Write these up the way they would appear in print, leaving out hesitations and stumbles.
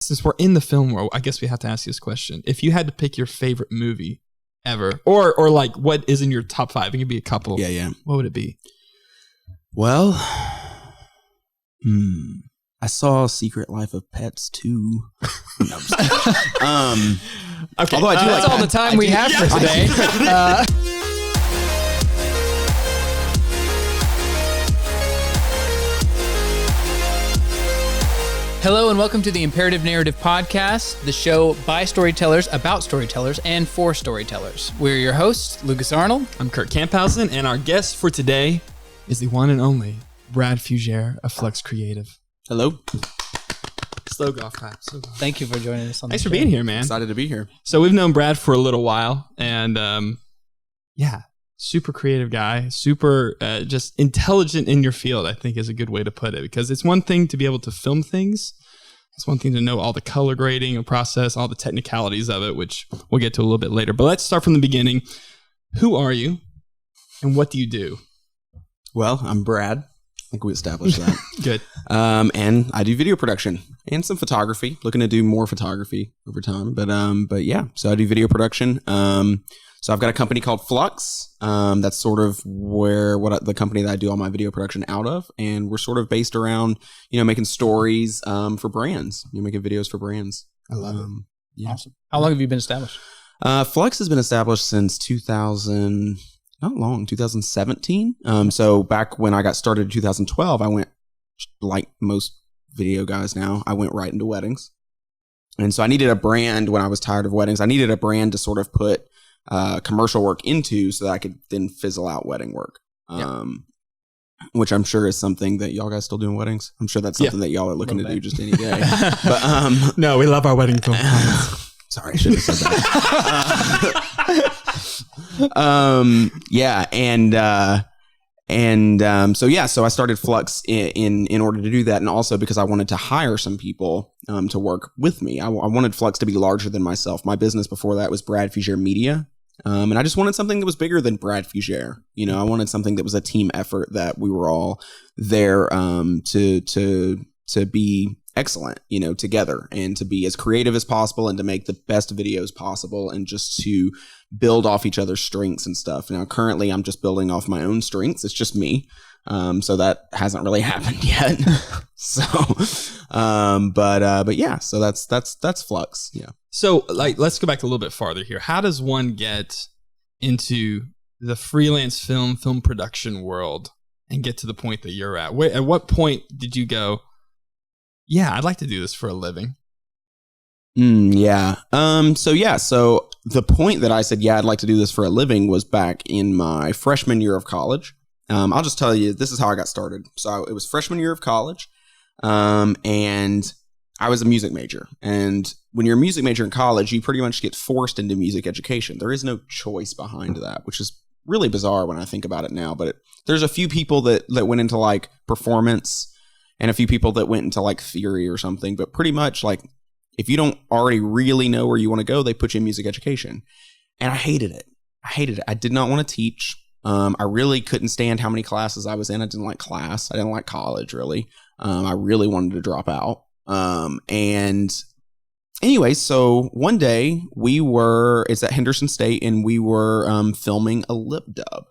Since we're in the film world, I guess we have to ask you this question. If you had to pick your favorite movie ever, or like what is in your top 5, it could be a couple. Yeah. What would it be? Well, I saw Secret Life of Pets 2. No, I'm just kidding. Okay, although I do that's all the time we have for today. Hello and welcome to the Imperative Narrative Podcast, the show by storytellers, about storytellers, and for storytellers. We're your hosts, Lucas Arnold. I'm Kurt Camphausen, and our guest for today is the one and only Brad Fugere of Flux Creative. Hello. Slow golf clap. Thank you for joining us on Thanks the for show. being here, man. Excited to be here. So we've known Brad for a little while, and super creative guy, super just intelligent in your field, I think is a good way to put it, because it's one thing to be able to film things. It's one thing to know all the color grading and process, all the technicalities of it, which we'll get to a little bit later. But let's start from the beginning. Who are you and what do you do? Well, I'm Brad. I think we established that. Good. And I do video production and some photography. Looking to do more photography over time. But yeah, so I do video production. So I've got a company called Flux. That's sort of the company that I do all my video production out of. And we're sort of based around, making stories for brands. Making videos for brands. I love it. Yeah. Awesome. How long have you been established? Flux has been established since 2017. So back when I got started in 2012, I went, like most video guys now, I went right into weddings. And so I needed a brand when I was tired of weddings. I needed a brand to sort of put commercial work into so that I could then fizzle out wedding work. Which I'm sure is something that y'all guys still doing weddings. I'm sure that's something that y'all are looking to do just any day. But no, we love our wedding film. Sorry, I shouldn't have said that. So I started Flux in order to do that, and also because I wanted to hire some people to work with me. I wanted Flux to be larger than myself. My business before that was Brad Fugere Media, and I just wanted something that was bigger than Brad Fugere. I wanted something that was a team effort, that we were all there to be excellent, together, and to be as creative as possible, and to make the best videos possible, and just to build off each other's strengths and stuff. Now, currently, I'm just building off my own strengths. It's just me. So that hasn't really happened yet. But yeah, so that's Flux. Yeah. So let's go back a little bit farther here. How does one get into the freelance film production world and get to the point that you're at? At what point did you go, yeah, I'd like to do this for a living? So the point that I said, yeah, I'd like to do this for a living was back in my freshman year of college. I'll just tell you, this is how I got started. So it was freshman year of college, and I was a music major. And when you're a music major in college, you pretty much get forced into music education. There is no choice behind that, which is really bizarre when I think about it now. But there's a few people that went into like performance, and a few people that went into like theory or something. But pretty much like, if you don't already really know where you want to go, they put you in music education. And I hated it. I did not want to teach. I really couldn't stand how many classes I was in. I didn't like class. I didn't like college, really. I really wanted to drop out. And anyway, so one day it's at Henderson State, and we were filming a lip dub.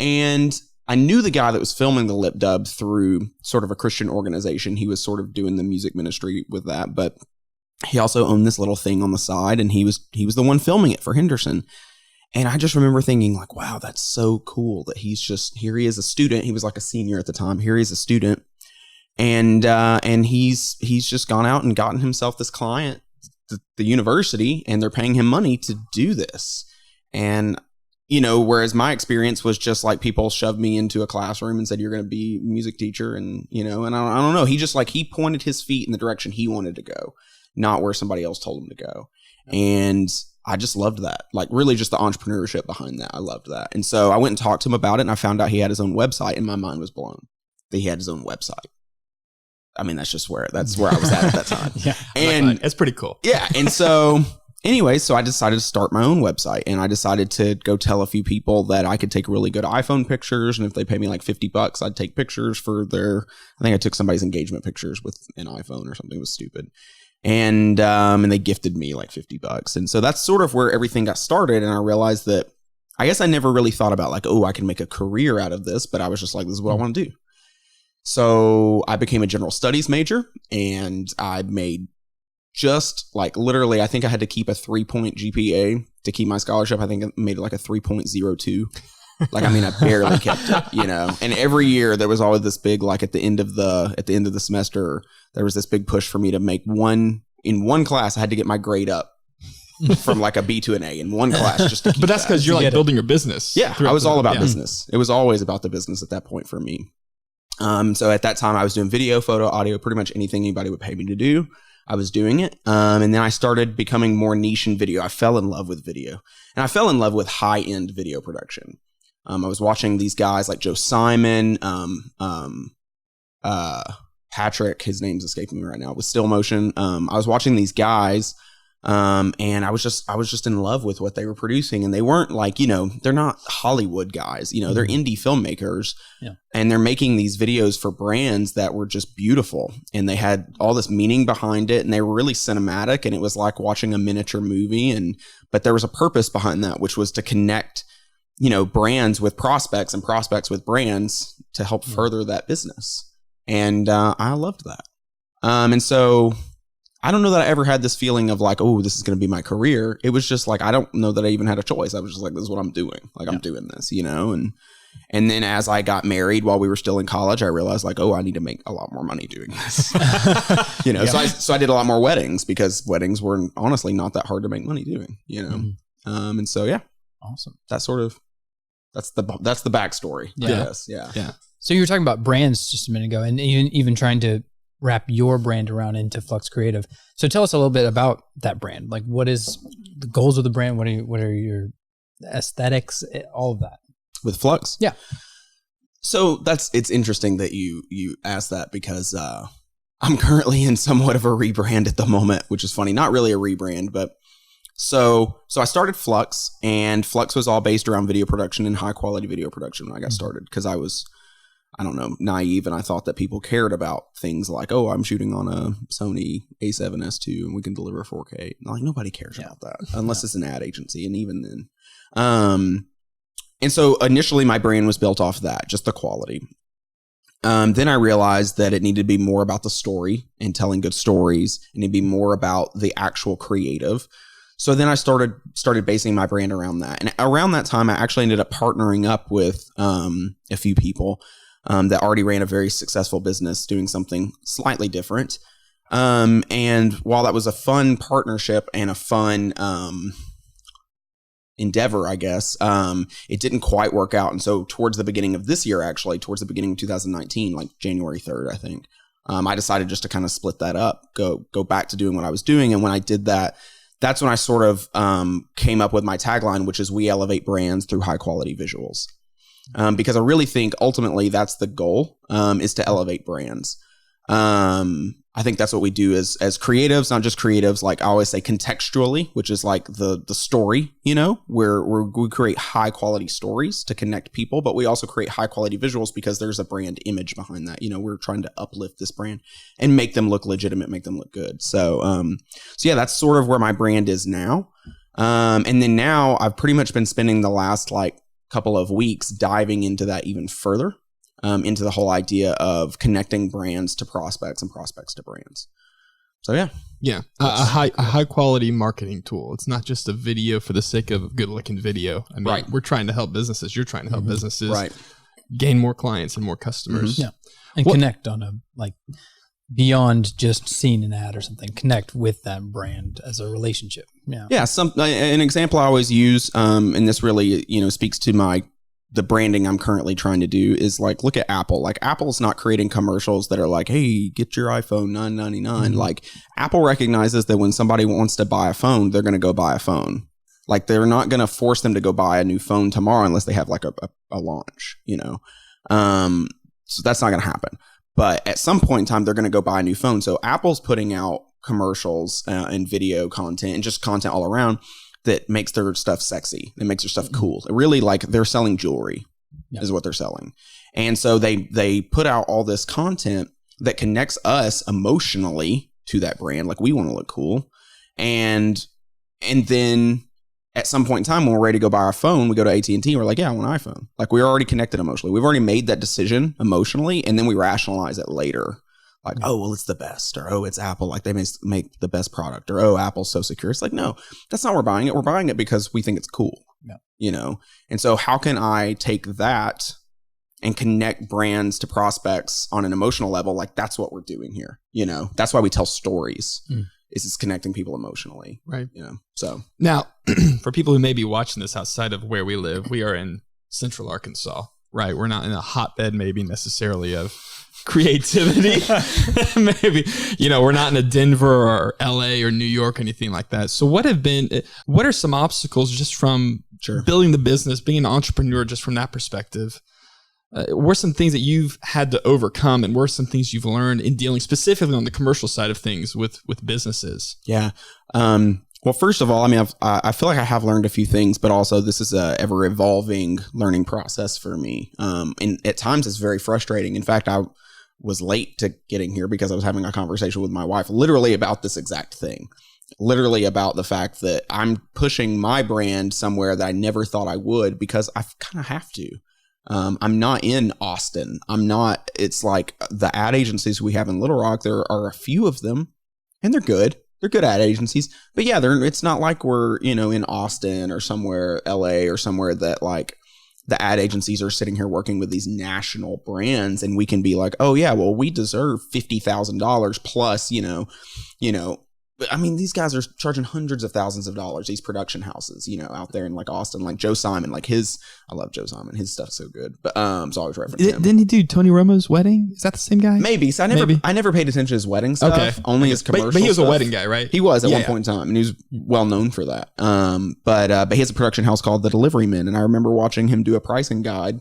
And I knew the guy that was filming the lip dub through sort of a Christian organization. He was sort of doing the music ministry with that, but he also owned this little thing on the side, and he was the one filming it for Henderson. And I just remember thinking like, wow, that's so cool that here he is a student. He was like a senior at the time. Here he is a student. And he's just gone out and gotten himself this client, the university, and they're paying him money to do this. And whereas my experience was just like people shoved me into a classroom and said, you're going to be a music teacher. And, and I don't know. He just he pointed his feet in the direction he wanted to go, not where somebody else told him to go. And I just loved that. Like really just the entrepreneurship behind that. I loved that. And so I went and talked to him about it, and I found out he had his own website, and my mind was blown that he had his own website. I mean, that's where I was at that time. Yeah. And it's pretty cool. Yeah. And so anyway, so I decided to start my own website, and I decided to go tell a few people that I could take really good iPhone pictures. And if they pay me like $50, I'd take pictures for I think I took somebody's engagement pictures with an iPhone or something. It was stupid. And they gifted me like $50. And so that's sort of where everything got started. And I realized that I guess I never really thought about like, oh, I can make a career out of this, but I was just like, this is what I want to do. So I became a general studies major, and I made just like literally, I think I had to keep a 3-point GPA to keep my scholarship. I think I made it like a 3.02. Like, I mean, I barely kept it, you know. And every year there was always this big, like at the end of the semester, there was this big push for me to make in one class. I had to get my grade up from like a B to an A in one class just to keep. But that's because you're like building your business. Yeah, I was all about business. It was always about the business at that point for me. So at that time I was doing video, photo, audio, pretty much anything anybody would pay me to do. I was doing it. And then I started becoming more niche in video. I fell in love with video, and I fell in love with high-end video production. I was watching these guys like Joe Simon, Patrick, his name's escaping me right now, with Still Motion. I was watching these guys, and I was just in love with what they were producing. And they weren't like, you know, they're not Hollywood guys, you know, they're indie filmmakers, and they're making these videos for brands that were just beautiful. And they had all this meaning behind it, and they were really cinematic, and it was like watching a miniature movie. But there was a purpose behind that, which was to connect, you know, brands with prospects and prospects with brands to help further that business. And I loved that. And so I don't know that I ever had this feeling of like, oh, this is going to be my career. It was just like, I don't know that I even had a choice. I was just like, this is what I'm doing. Like, I'm doing this, you know? And then as I got married while we were still in college, I realized like, oh, I need to make a lot more money doing this, you know? So I did a lot more weddings, because weddings were honestly not that hard to make money doing, you know? And so, yeah. Awesome. That's the backstory. Yes. Yeah. So you were talking about brands just a minute ago, and even trying to wrap your brand around into Flux Creative. So tell us a little bit about that brand. Like, what is the goals of the brand? What are your aesthetics? All of that with Flux. Yeah. So it's interesting that you asked that, because I'm currently in somewhat of a rebrand at the moment, which is funny. Not really a rebrand, but so I started Flux, and Flux was all based around video production and high quality video production when I got started, because I was, I don't know, naive, and I thought that people cared about things like, oh, I'm shooting on a Sony A7S2 and we can deliver 4K. And like, nobody cares about that unless it's an ad agency, and even then. And so initially my brand was built off of that, just the quality. Then I realized that it needed to be more about the story and telling good stories, and it'd be more about the actual creative. So then I started basing my brand around that. And around that time, I actually ended up partnering up with a few people that already ran a very successful business doing something slightly different. And while that was a fun partnership and a fun endeavor, I guess, it didn't quite work out. And so towards the beginning of this year, actually, towards the beginning of 2019, like January 3rd, I think, I decided just to kind of split that up, go back to doing what I was doing. And when I did that, that's when I sort of came up with my tagline, which is "We elevate brands through high quality visuals." Because I really think ultimately that's the goal, is to elevate brands. I think that's what we do as creatives, not just creatives. Like I always say, contextually, which is like the story, you know, where we create high quality stories to connect people, but we also create high quality visuals because there's a brand image behind that. You know, we're trying to uplift this brand and make them look legitimate, make them look good. So yeah, that's sort of where my brand is now. And then now I've pretty much been spending the last like couple of weeks diving into that even further. Into the whole idea of connecting brands to prospects and prospects to brands. So yeah, a high quality marketing tool. It's not just a video for the sake of a good looking video. I mean, we're trying to help businesses. You're trying to help businesses gain more clients and more customers. Yeah, and connect on a like beyond just seeing an ad or something. Connect with that brand as a relationship. Yeah. An example I always use, and this really speaks to the branding I'm currently trying to do is like, look at Apple. Like Apple's not creating commercials that are like, hey, get your iPhone $9.99. Mm-hmm. Like Apple recognizes that when somebody wants to buy a phone, they're going to go buy a phone. Like they're not going to force them to go buy a new phone tomorrow unless they have like a launch, so that's not going to happen. But at some point in time, they're going to go buy a new phone. So Apple's putting out commercials and video content and just content all around that makes their stuff sexy. That makes their stuff cool. It really, like, they're selling jewelry is what they're selling. And so they put out all this content that connects us emotionally to that brand. Like we want to look cool. And then at some point in time, when we're ready to go buy our phone, we go to AT&T. We're like, yeah, I want an iPhone. Like we're already connected emotionally. We've already made that decision emotionally. And then we rationalize it later. Like, oh, well, it's the best, or oh, it's Apple. Like they make the best product, or oh, Apple's so secure. It's like, no, that's not why we're buying it. We're buying it because we think it's cool, And so how can I take that and connect brands to prospects on an emotional level? Like that's what we're doing here. That's why we tell stories. Is it's connecting people emotionally, right? So now, for people who may be watching this outside of where we live, we are in Central Arkansas, right? We're not in a hotbed, maybe necessarily of creativity. Maybe we're not in a Denver or LA or New York, anything like that. So what are some obstacles just from building the business, being an entrepreneur, just from that perspective? What are some things that you've had to overcome, and what are some things you've learned in dealing specifically on the commercial side of things with businesses? Yeah. Well, first of all, I mean, I feel like I have learned a few things, but also this is a ever evolving learning process for me. And at times it's very frustrating. In fact, I was late to getting here because I was having a conversation with my wife literally about this exact thing. Literally about the fact that I'm pushing my brand somewhere that I never thought I would because I kind of have to. I'm not in Austin. It's like the ad agencies we have in Little Rock, there are a few of them and they're good. They're good ad agencies, but yeah, it's not like we're, in Austin or somewhere, LA or somewhere that like the ad agencies are sitting here working with these national brands and we can be like, oh yeah, well we deserve $50,000 plus, I mean, these guys are charging hundreds of thousands of dollars, these production houses, out there in like Austin, like Joe Simon, like I love Joe Simon. His stuff's so good, but it's always referencing him. Didn't he do Tony Romo's wedding? Is that the same guy? Maybe. So I never paid attention to his wedding stuff, only his commercial But he was stuff. a wedding guy, right? He was at one point in time, and he was well known for that. But he has a production house called The Delivery Men, and I remember watching him do a pricing guide,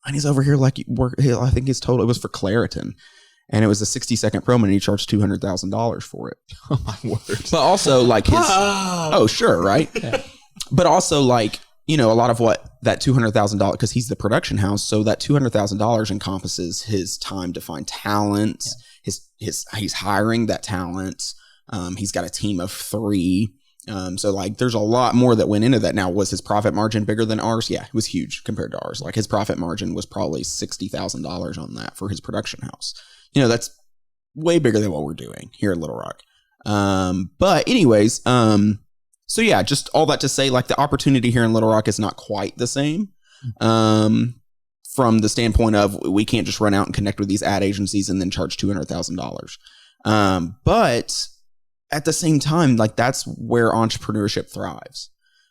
and he's over here like, I think his total, it was for Claritin. And it was a 60-second promo, and he charged $200,000 for it. Oh my word! But also, like his, oh sure, right? Yeah. But also, like a lot of what that $200,000, because he's the production house, so that $200,000 encompasses his time to find talent. Yeah. He's hiring that talent. He's got a team of 3. So like, there's a lot more that went into that. Now, was his profit margin bigger than ours? Yeah, it was huge compared to ours. Like his profit margin was probably $60,000 on that for his production house. That's way bigger than what we're doing here in Little Rock. But anyways, so yeah, just all that to say, like the opportunity here in Little Rock is not quite the same. From the standpoint of we can't just run out and connect with these ad agencies and then charge $200,000. But at the same time, like that's where entrepreneurship thrives.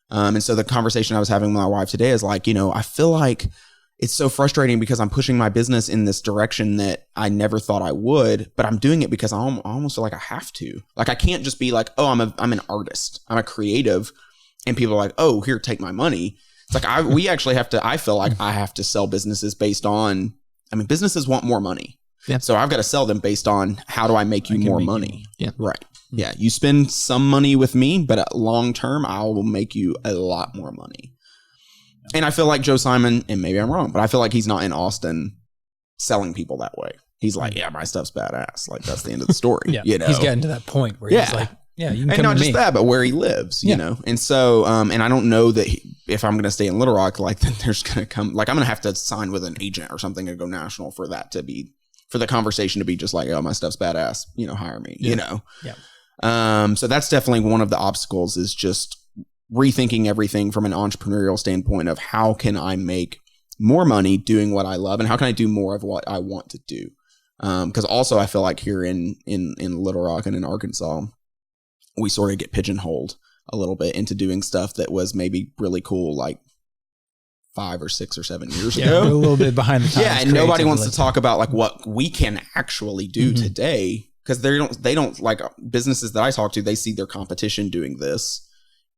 And so the conversation I was having with my wife today is like, I feel like it's so frustrating because I'm pushing my business in this direction that I never thought I would, but I'm doing it because I almost feel like I have to. Like I can't just be like, oh, I'm an artist, I'm a creative, and people are like, oh, here, take my money. It's like we actually have to. I feel like I have to sell businesses based on. I mean, businesses want more money, so I've got to sell them based on how do I make you more money? Yeah, right. Yeah, you spend some money with me, but long term, I will make you a lot more money. And I feel like Joe Simon, and maybe I'm wrong, but I feel like he's not in Austin selling people that way. He's like, yeah, my stuff's badass. Like that's the end of the story. He's gotten to that point where he's like, yeah, you can and come not to just me. that, but where he lives, you know? And so, and I don't know that if I'm going to stay in Little Rock, like then there's going to come, like I'm going to have to sign with an agent or something and go national for that to be, for the conversation to be just like, oh, my stuff's badass, hire me, you know? Yeah. So that's definitely one of the obstacles is just rethinking everything from an entrepreneurial standpoint of how can I make more money doing what I love and how can I do more of what I want to do? Because also I feel like here in Little Rock and in Arkansas, we sort of get pigeonholed a little bit into doing stuff that was maybe really cool like 5 or 6 or 7 years ago. A little bit behind the times. Yeah, and nobody wants to talk about like what we can actually do today because they don't like businesses that I talk to, they see their competition doing this.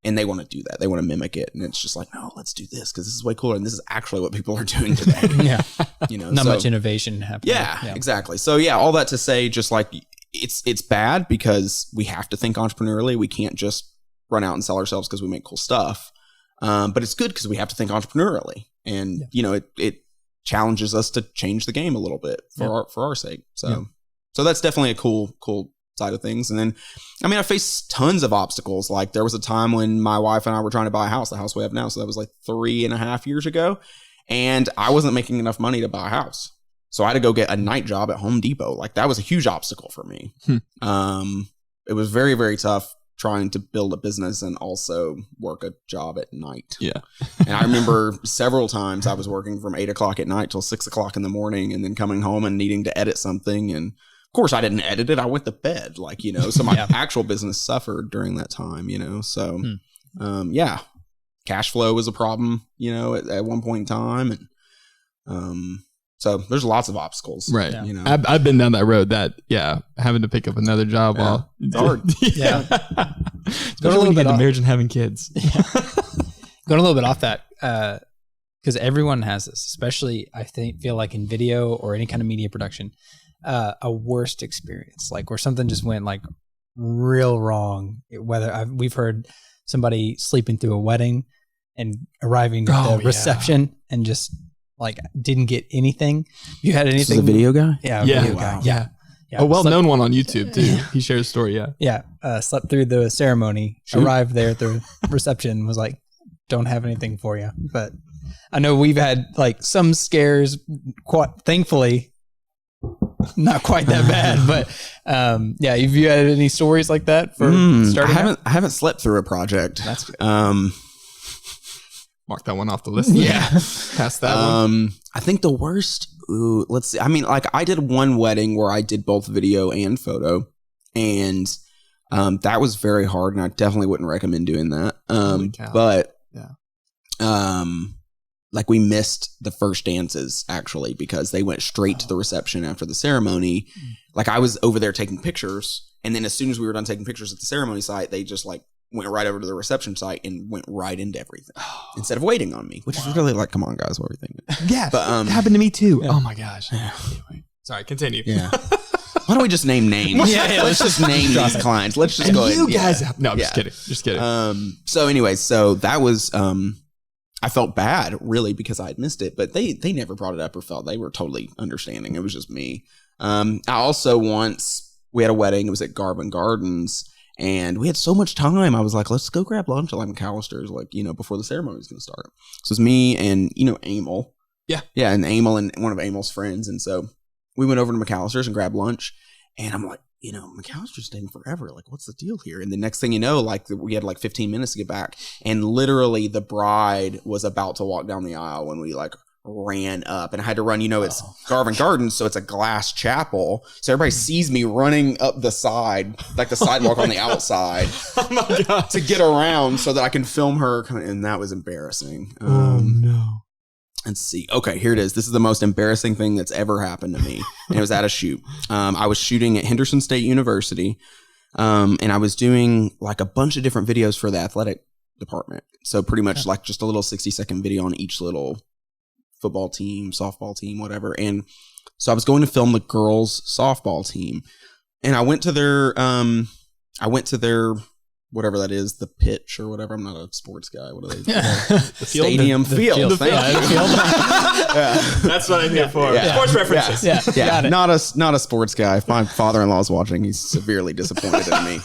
And they want to do that. They want to mimic it. And it's just like, no, let's do this because this is way cooler. And this is actually what people are doing today. Not much innovation happening. Yeah, exactly. So yeah, all that to say, just like it's bad because we have to think entrepreneurially. We can't just run out and sell ourselves because we make cool stuff. But it's good because we have to think entrepreneurially. And, it challenges us to change the game a little bit for our sake. So that's definitely a cool side of things. And then, I mean, I faced tons of obstacles. Like there was a time when my wife and I were trying to buy a house, the house we have now. So that was like 3.5 years ago. And I wasn't making enough money to buy a house. So I had to go get a night job at Home Depot. Like that was a huge obstacle for me. It was very, very tough trying to build a business and also work a job at night. Yeah. And I remember several times I was working from 8 o'clock at night till 6 o'clock in the morning and then coming home and needing to edit something. And of course I didn't edit it. I went to bed, like, you know, so my actual business suffered during that time, you know? So, yeah, cash flow was a problem, you know, at one point in time. And, so there's lots of obstacles, right? You know, I've been down that road. That having to pick up another job while it's hard. Especially when you get into marriage and having kids. Going a little bit off that, because everyone has this, especially I feel like in video or any kind of media production, a worst experience, like where something just went like real wrong. Whether we've heard somebody sleeping through a wedding and arriving at the reception and just like didn't get anything. You had anything? This is a video guy? Yeah. Video guy. Wow. Yeah. A well-known one on YouTube too. He shares a story. Yeah. Slept through the ceremony, arrived there at the reception, was like, don't have anything for you. But I know we've had like some scares, thankfully, not quite that bad, but have you had any stories like that for starting? I haven't slept through a project. That's good. Mark that one off the list. Yeah. Past that one. I think the worst, let's see. I mean, like I did one wedding where I did both video and photo, and that was very hard, and I definitely wouldn't recommend doing that. But like we missed the first dances actually because they went straight to the reception after the ceremony. Like I was over there taking pictures, and then as soon as we were done taking pictures at the ceremony site, they just like went right over to the reception site and went right into everything instead of waiting on me, which is really like, come on guys, what are we thinking? Yeah, but it happened to me too. Yeah. Oh my gosh. Anyway, sorry, continue. Yeah. Why don't we just name names? Let's just name these clients. Let's just go ahead. You guys no, I'm just kidding. Just kidding. So anyway, so that was I felt bad really because I had missed it, but they never brought it up or felt they were totally understanding. It was just me. I also we had a wedding, it was at Garvin Gardens. And we had so much time. I was like, let's go grab lunch at like McAllister's, like, you know, before the ceremony was going to start. So it was me and, you know, Emil. Yeah. Yeah. And Emil and one of Emil's friends. And so we went over to McAllister's and grabbed lunch. And I'm like, you know, McAllister's taking forever. Like, what's the deal here? And the next thing you know, like we had like 15 minutes to get back. And literally the bride was about to walk down the aisle when we like ran up, and I had to run, you know, it's Garvin Gardens, so it's a glass chapel, so everybody sees me running up the side, like the sidewalk on the outside, to get around so that I can film her, and that was embarrassing. No. Let's see. Okay, here it is. This is the most embarrassing thing that's ever happened to me, and it was at a shoot. I was shooting at Henderson State University, and I was doing like a bunch of different videos for the athletic department, so pretty much like just a little 60-second video on each little football team, softball team, whatever. And so I was going to film the girls softball team, and I went to their whatever that is, the pitch or whatever. I'm not a sports guy. What are they? The stadium field. Thank you. That's what I'm here for. Yeah. Sports references. Yeah. Not a sports guy. If my father-in-law is watching, he's severely disappointed in me.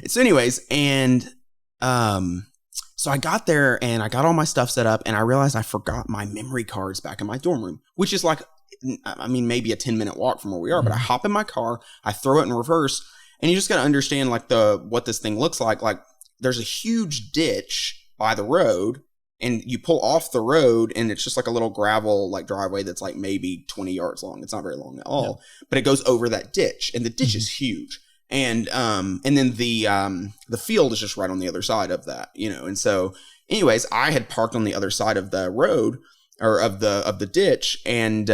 So anyways, so I got there and I got all my stuff set up, and I realized I forgot my memory cards back in my dorm room, which is like, I mean, maybe a 10-minute walk from where we are, but I hop in my car, I throw it in reverse, and you just got to understand like what this thing looks like. Like there's a huge ditch by the road, and you pull off the road, and it's just like a little gravel like driveway that's like maybe 20 yards long. It's not very long at all, but it goes over that ditch, and the ditch is huge. And then the field is just right on the other side of that, you know. And so anyways, I had parked on the other side of the road or of the ditch. And,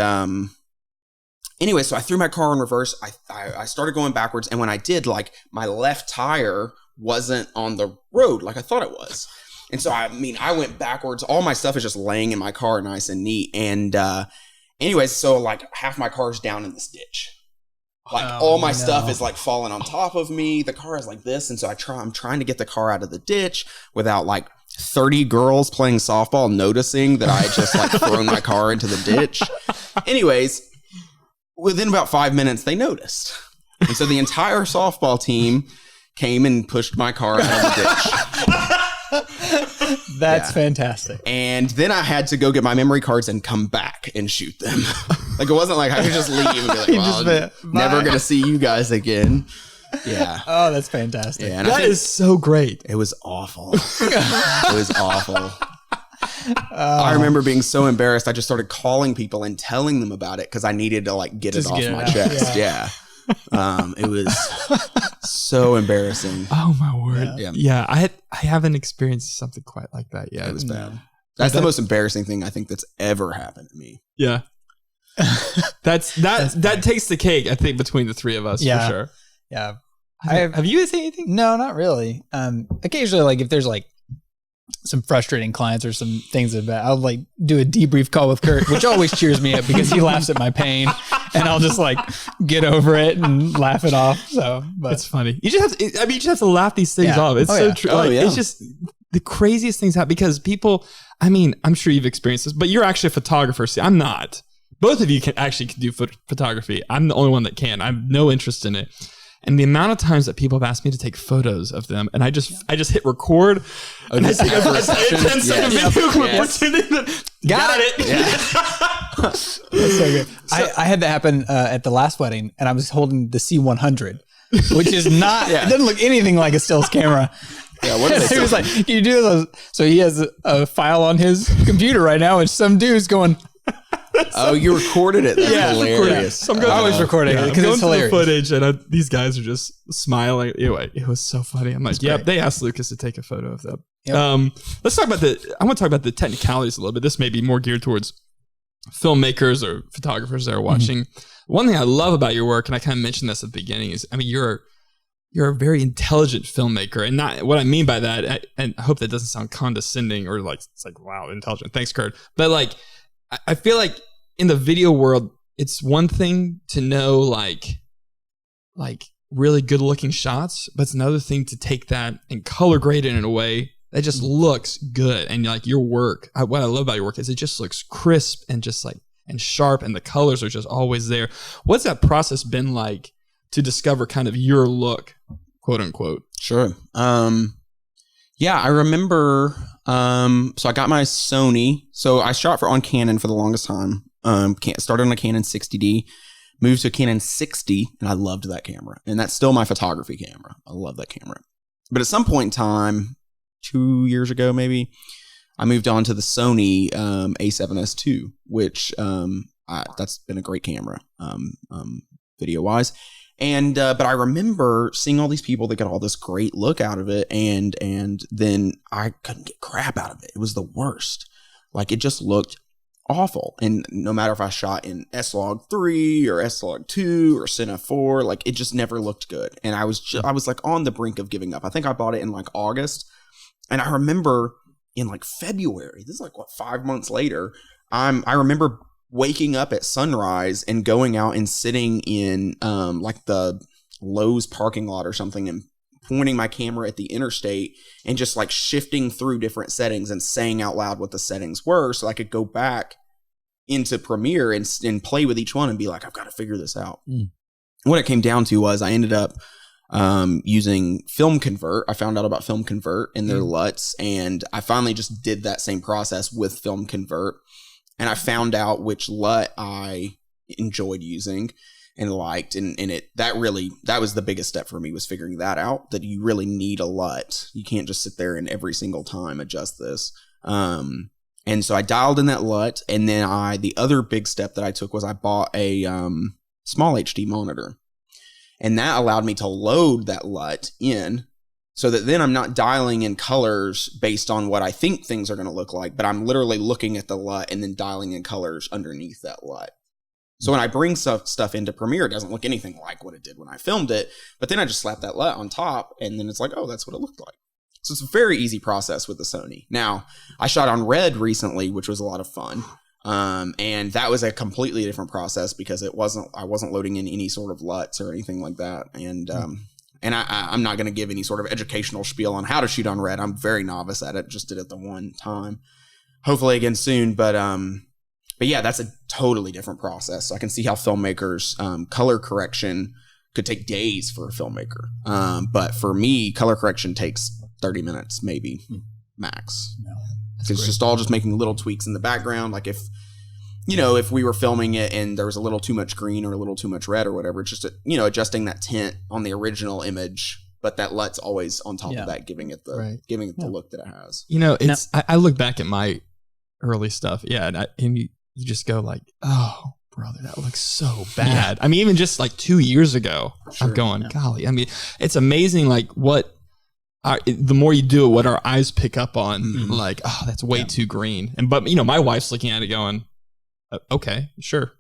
anyway, so I threw my car in reverse. I started going backwards. And when I did, like my left tire wasn't on the road like I thought it was. And so, I mean, I went backwards. All my stuff is just laying in my car nice and neat. And, anyways, so like half my car's down in this ditch. Like all my stuff is like falling on top of me. The car is like this. And so I'm trying to get the car out of the ditch without like 30 girls playing softball noticing that I had just like thrown my car into the ditch. Anyways, within about 5 minutes, they noticed. And so the entire softball team came and pushed my car out of the ditch. That's fantastic. And then I had to go get my memory cards and come back and shoot them. Like, it wasn't like I could just leave and be like, well, I'm never going to see you guys again. Yeah. Oh, that's fantastic. Yeah, and That is so great. it was awful. It was awful. I remember being so embarrassed. I just started calling people and telling them about it because I needed to like get it off my chest. Yeah. It was so embarrassing. Oh my word. Yeah. I haven't experienced something quite like that yet. It was bad. That's the most embarrassing thing I think that's ever happened to me. Yeah. That takes the cake, I think, between the three of us for sure. Yeah. Have you seen anything? No, not really. Occasionally, like if there's like some frustrating clients or some things I'll like do a debrief call with Kurt, which always cheers me up because he laughs at my pain, and I'll just like get over it and laugh it off. So, but It's funny. You just have to laugh these things off. It's so true. It's just the craziest things happen because people. I mean, I'm sure you've experienced this, but you're actually a photographer. See, I'm not. Both of you can do photography. I'm the only one that can. I have no interest in it. And the amount of times that people have asked me to take photos of them, and I just hit record, and I take a 10-second video clip pretending that got it. That's so good. I had that happen at the last wedding, and I was holding the C100, which is not. It doesn't look anything like a stills camera. Yeah, what is He was like, "Can you do those?" So he has a file on his computer right now, and some dude's going. Oh, you recorded it. That's hilarious. I'm always recording it because it's hilarious. The footage, and these guys are just smiling. Anyway, it was so funny. I'm like, yeah, they asked Lucas to take a photo of them. Yep. Let's talk about I want to talk about the technicalities a little bit. This may be more geared towards filmmakers or photographers that are watching. Mm-hmm. One thing I love about your work, and I kind of mentioned this at the beginning, is you're a very intelligent filmmaker, and not what I mean by that. And I hope that doesn't sound condescending or like it's like wow, intelligent. Thanks, Kurt. But like. I feel like in the video world, it's one thing to know like really good looking shots, but it's another thing to take that and color grade it in a way that just looks good. And like your work, what I love about your work is it just looks crisp and just like and sharp, and the colors are just always there. What's that process been like to discover kind of your look, quote unquote? Sure. Yeah, I remember. So I got my Sony. So I shot on Canon for the longest time. Started on a Canon 60D, moved to a Canon 60, and I loved that camera. And that's still my photography camera. I love that camera. But at some point in time, 2 years ago maybe, I moved on to the Sony A7S2, which that's been a great camera, video wise. And but I remember seeing all these people that got all this great look out of it, and then I couldn't get crap out of it. It was the worst. Like it just looked awful. And no matter if I shot in S-Log3 or S-Log2 or Cine 4, like it just never looked good. And I was like on the brink of giving up. I think I bought it in like August, and I remember in like February. This is like 5 months later. I remember waking up at sunrise and going out and sitting in like the Lowe's parking lot or something and pointing my camera at the interstate and just like shifting through different settings and saying out loud what the settings were so I could go back into Premiere and play with each one and be like, I've got to figure this out. What it came down to was I ended up using Film Convert. I found out about Film Convert and their LUTs, and I finally just did that same process with Film Convert. And I found out which LUT I enjoyed using and liked. And that was the biggest step for me, was figuring that out, that you really need a LUT. You can't just sit there and every single time adjust this. And so I dialed in that LUT. And then the other big step that I took was I bought a small HD monitor. And that allowed me to load that LUT in, so that then I'm not dialing in colors based on what I think things are going to look like, but I'm literally looking at the LUT and then dialing in colors underneath that LUT. So when I bring stuff into Premiere, it doesn't look anything like what it did when I filmed it, but then I just slap that LUT on top, and then it's like, oh, that's what it looked like. So it's a very easy process with the Sony. Now, I shot on Red recently, which was a lot of fun. And that was a completely different process because I wasn't loading in any sort of LUTs or anything like that. And I'm not going to give any sort of educational spiel on how to shoot on Red. I'm very novice at it. Just did it the one time. Hopefully again soon. But But yeah, that's a totally different process. So I can see how filmmakers, color correction could take days for a filmmaker. But for me, color correction takes 30 minutes, maybe max. No, It's just all just making little tweaks in the background. Like if we were filming it and there was a little too much green or a little too much red or whatever, it's just, adjusting that tint on the original image. But that LUT's always on top of that, giving it the look that it has. It's I look back at my early stuff, and you just go like, oh, brother, that looks so bad. I mean, even just like 2 years ago, I'm going, golly. I mean, it's amazing, like the more you do it, what our eyes pick up on, like, oh, that's way too green. But my wife's looking at it going, okay, sure,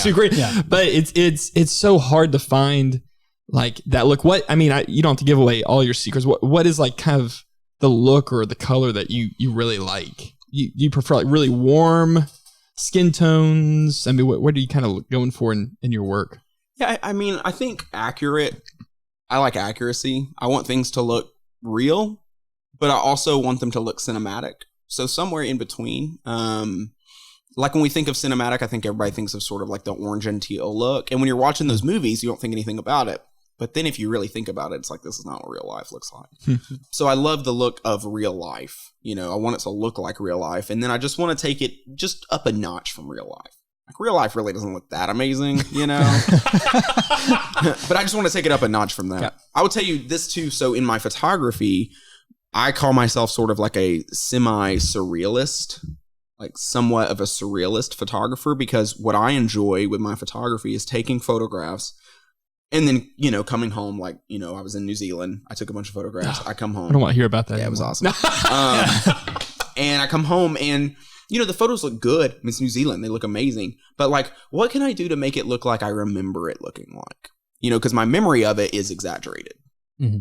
too green. Yeah. But it's so hard to find like that look. What I mean, you don't have to give away all your secrets. What is like kind of the look or the color that you really like? You prefer like really warm skin tones? I mean, what are you kind of going for in your work? Yeah, I mean, I think accurate. I like accuracy. I want things to look real, but I also want them to look cinematic. So somewhere in between. Like when we think of cinematic, I think everybody thinks of sort of like the orange and teal look. And when you're watching those movies, you don't think anything about it. But then if you really think about it, it's like, this is not what real life looks like. So I love the look of real life. I want it to look like real life. And then I just want to take it just up a notch from real life. Like real life really doesn't look that amazing, But I just want to take it up a notch from that. Yeah. I will tell you this too. So in my photography, I call myself sort of like a semi-surrealist, like somewhat of a surrealist photographer, because what I enjoy with my photography is taking photographs and then, coming home, like, I was in New Zealand. I took a bunch of photographs. I come home. I don't want to hear about that. Yeah, anymore. It was awesome. And I come home and, the photos look good. It's New Zealand. They look amazing. But like, what can I do to make it look like I remember it looking like? Because my memory of it is exaggerated. Mm-hmm.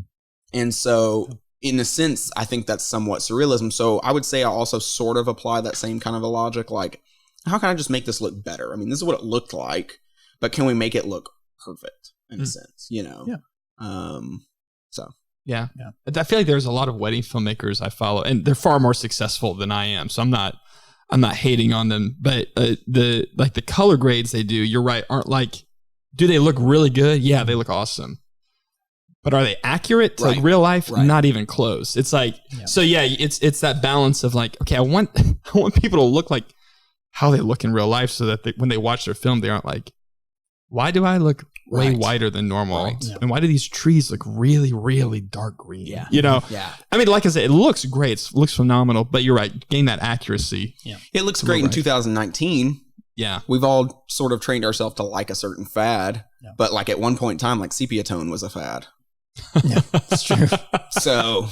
And so in a sense, I think that's somewhat surrealism. So I would say I also sort of apply that same kind of a logic. Like, how can I just make this look better? I mean, this is what it looked like, but can we make it look perfect in a sense, Yeah. So. Yeah. I feel like there's a lot of wedding filmmakers I follow, and they're far more successful than I am. So I'm not hating on them, but the color grades they do, you're right, aren't like, do they look really good? Yeah, they look awesome. But are they accurate to real life? Right. Not even close. It's like, it's that balance of like, okay, I want people to look like how they look in real life, so that when they watch their film, they aren't like, why do I look way whiter than normal? Right. Yeah. And why do these trees look really, really dark green? Yeah. Yeah. I mean, like I said, it looks great. It looks phenomenal, but you're right. Gain that accuracy. Yeah. It looks great in 2019. Yeah. We've all sort of trained ourselves to like a certain fad, but like at one point in time, like sepia tone was a fad. Yeah, that's true. So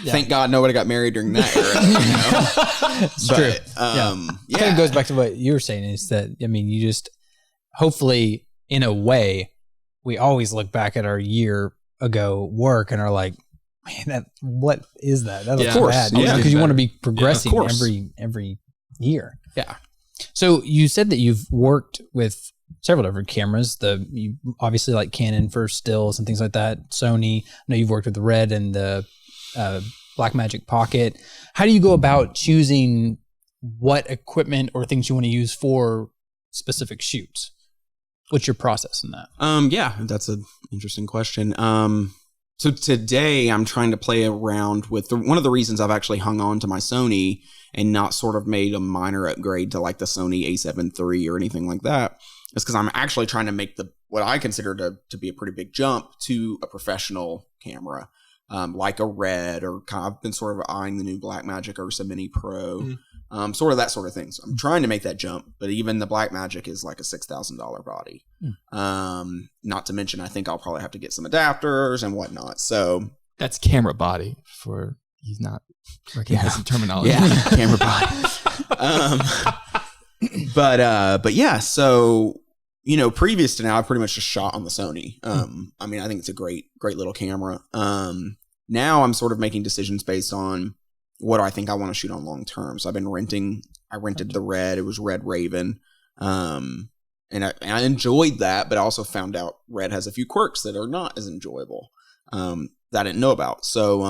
thank God nobody got married during that era. It's true. It kind of goes back to what you were saying, is that, I mean, you just hopefully in a way, we always look back at our year ago work and are like, man, what is that? That looks bad. Because you want to be progressing every year. Yeah. So you said that you've worked with several different cameras. You obviously like Canon for stills and things like that. Sony. I know you've worked with the Red and the Blackmagic Pocket. How do you go about choosing what equipment or things you want to use for specific shoots? What's your process in that? Yeah, that's an interesting question. So today I'm trying to play around with one of the reasons I've actually hung on to my Sony and not sort of made a minor upgrade to like the Sony A7 III or anything like that is because I'm actually trying to make what I consider to be a pretty big jump to a professional camera, like a Red, or I've been sort of eyeing the new Blackmagic Ursa Mini Pro, sort of that sort of thing. So I'm trying to make that jump, but even the Blackmagic is like a $6,000 body. Not to mention, I think I'll probably have to get some adapters and whatnot. So that's camera body for he's not recognizing terminology. Yeah, camera body. But yeah, so previous to now, I pretty much just shot on the Sony. I mean, I think it's a great little camera. Now I'm sort of making decisions based on what do I think I want to shoot on long term. So I've been I rented the Red. It was Red Raven. And I enjoyed that, but I also found out Red has a few quirks that are not as enjoyable, that I didn't know about. So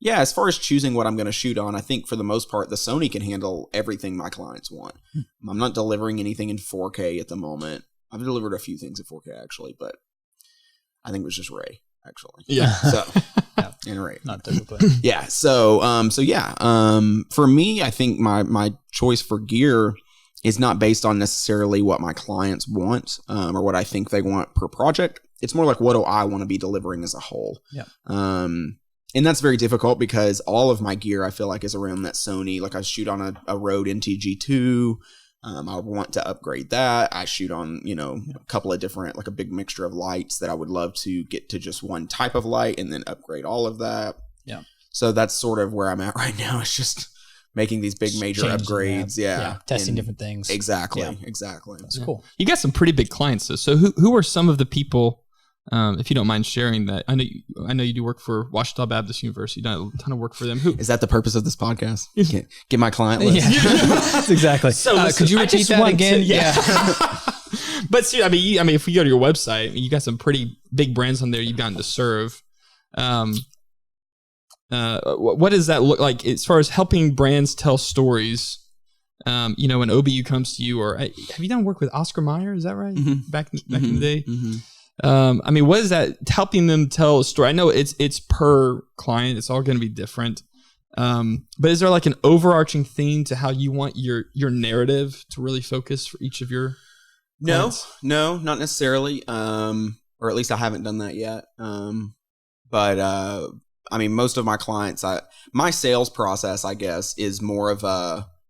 Yeah, as far as choosing what I'm going to shoot on, I think for the most part, the Sony can handle everything my clients want. I'm not delivering anything in 4K at the moment. I've delivered a few things in 4K actually, but I think it was just Ray actually. Yeah. So and Ray, not typically. Yeah. So for me, I think my choice for gear is not based on necessarily what my clients want or what I think they want per project. It's more like, what do I want to be delivering as a whole? Yeah. And that's very difficult because all of my gear I feel like is around that Sony. Like I shoot on a Rode NTG2. I want to upgrade that. I shoot on, a couple of different, like a big mixture of lights that I would love to get to just one type of light and then upgrade all of that. Yeah. So that's sort of where I'm at right now. It's just making these big major upgrades. Yeah. Testing different things. Exactly. Yeah. Exactly. That's cool. You got some pretty big clients though. So who are some of the people, if you don't mind sharing that? I know you do work for Ouachita Baptist University. You've done a ton of work for them. Who is that? The purpose of this podcast? Get my client list. Yeah. Exactly. So could you repeat that again? But see, I mean, if we go to your website, you got some pretty big brands on there you've gotten to serve. What does that look like as far as helping brands tell stories? When OBU comes to you, or have you done work with Oscar Mayer? Is that right? Mm-hmm. Back in the day. Mm-hmm. What is that helping them tell a story? I know it's per client. It's all going to be different. But is there like an overarching theme to how you want your narrative to really focus for each of your clients? No, not necessarily. Or at least I haven't done that yet. But most of my clients, my sales process, I guess, is more of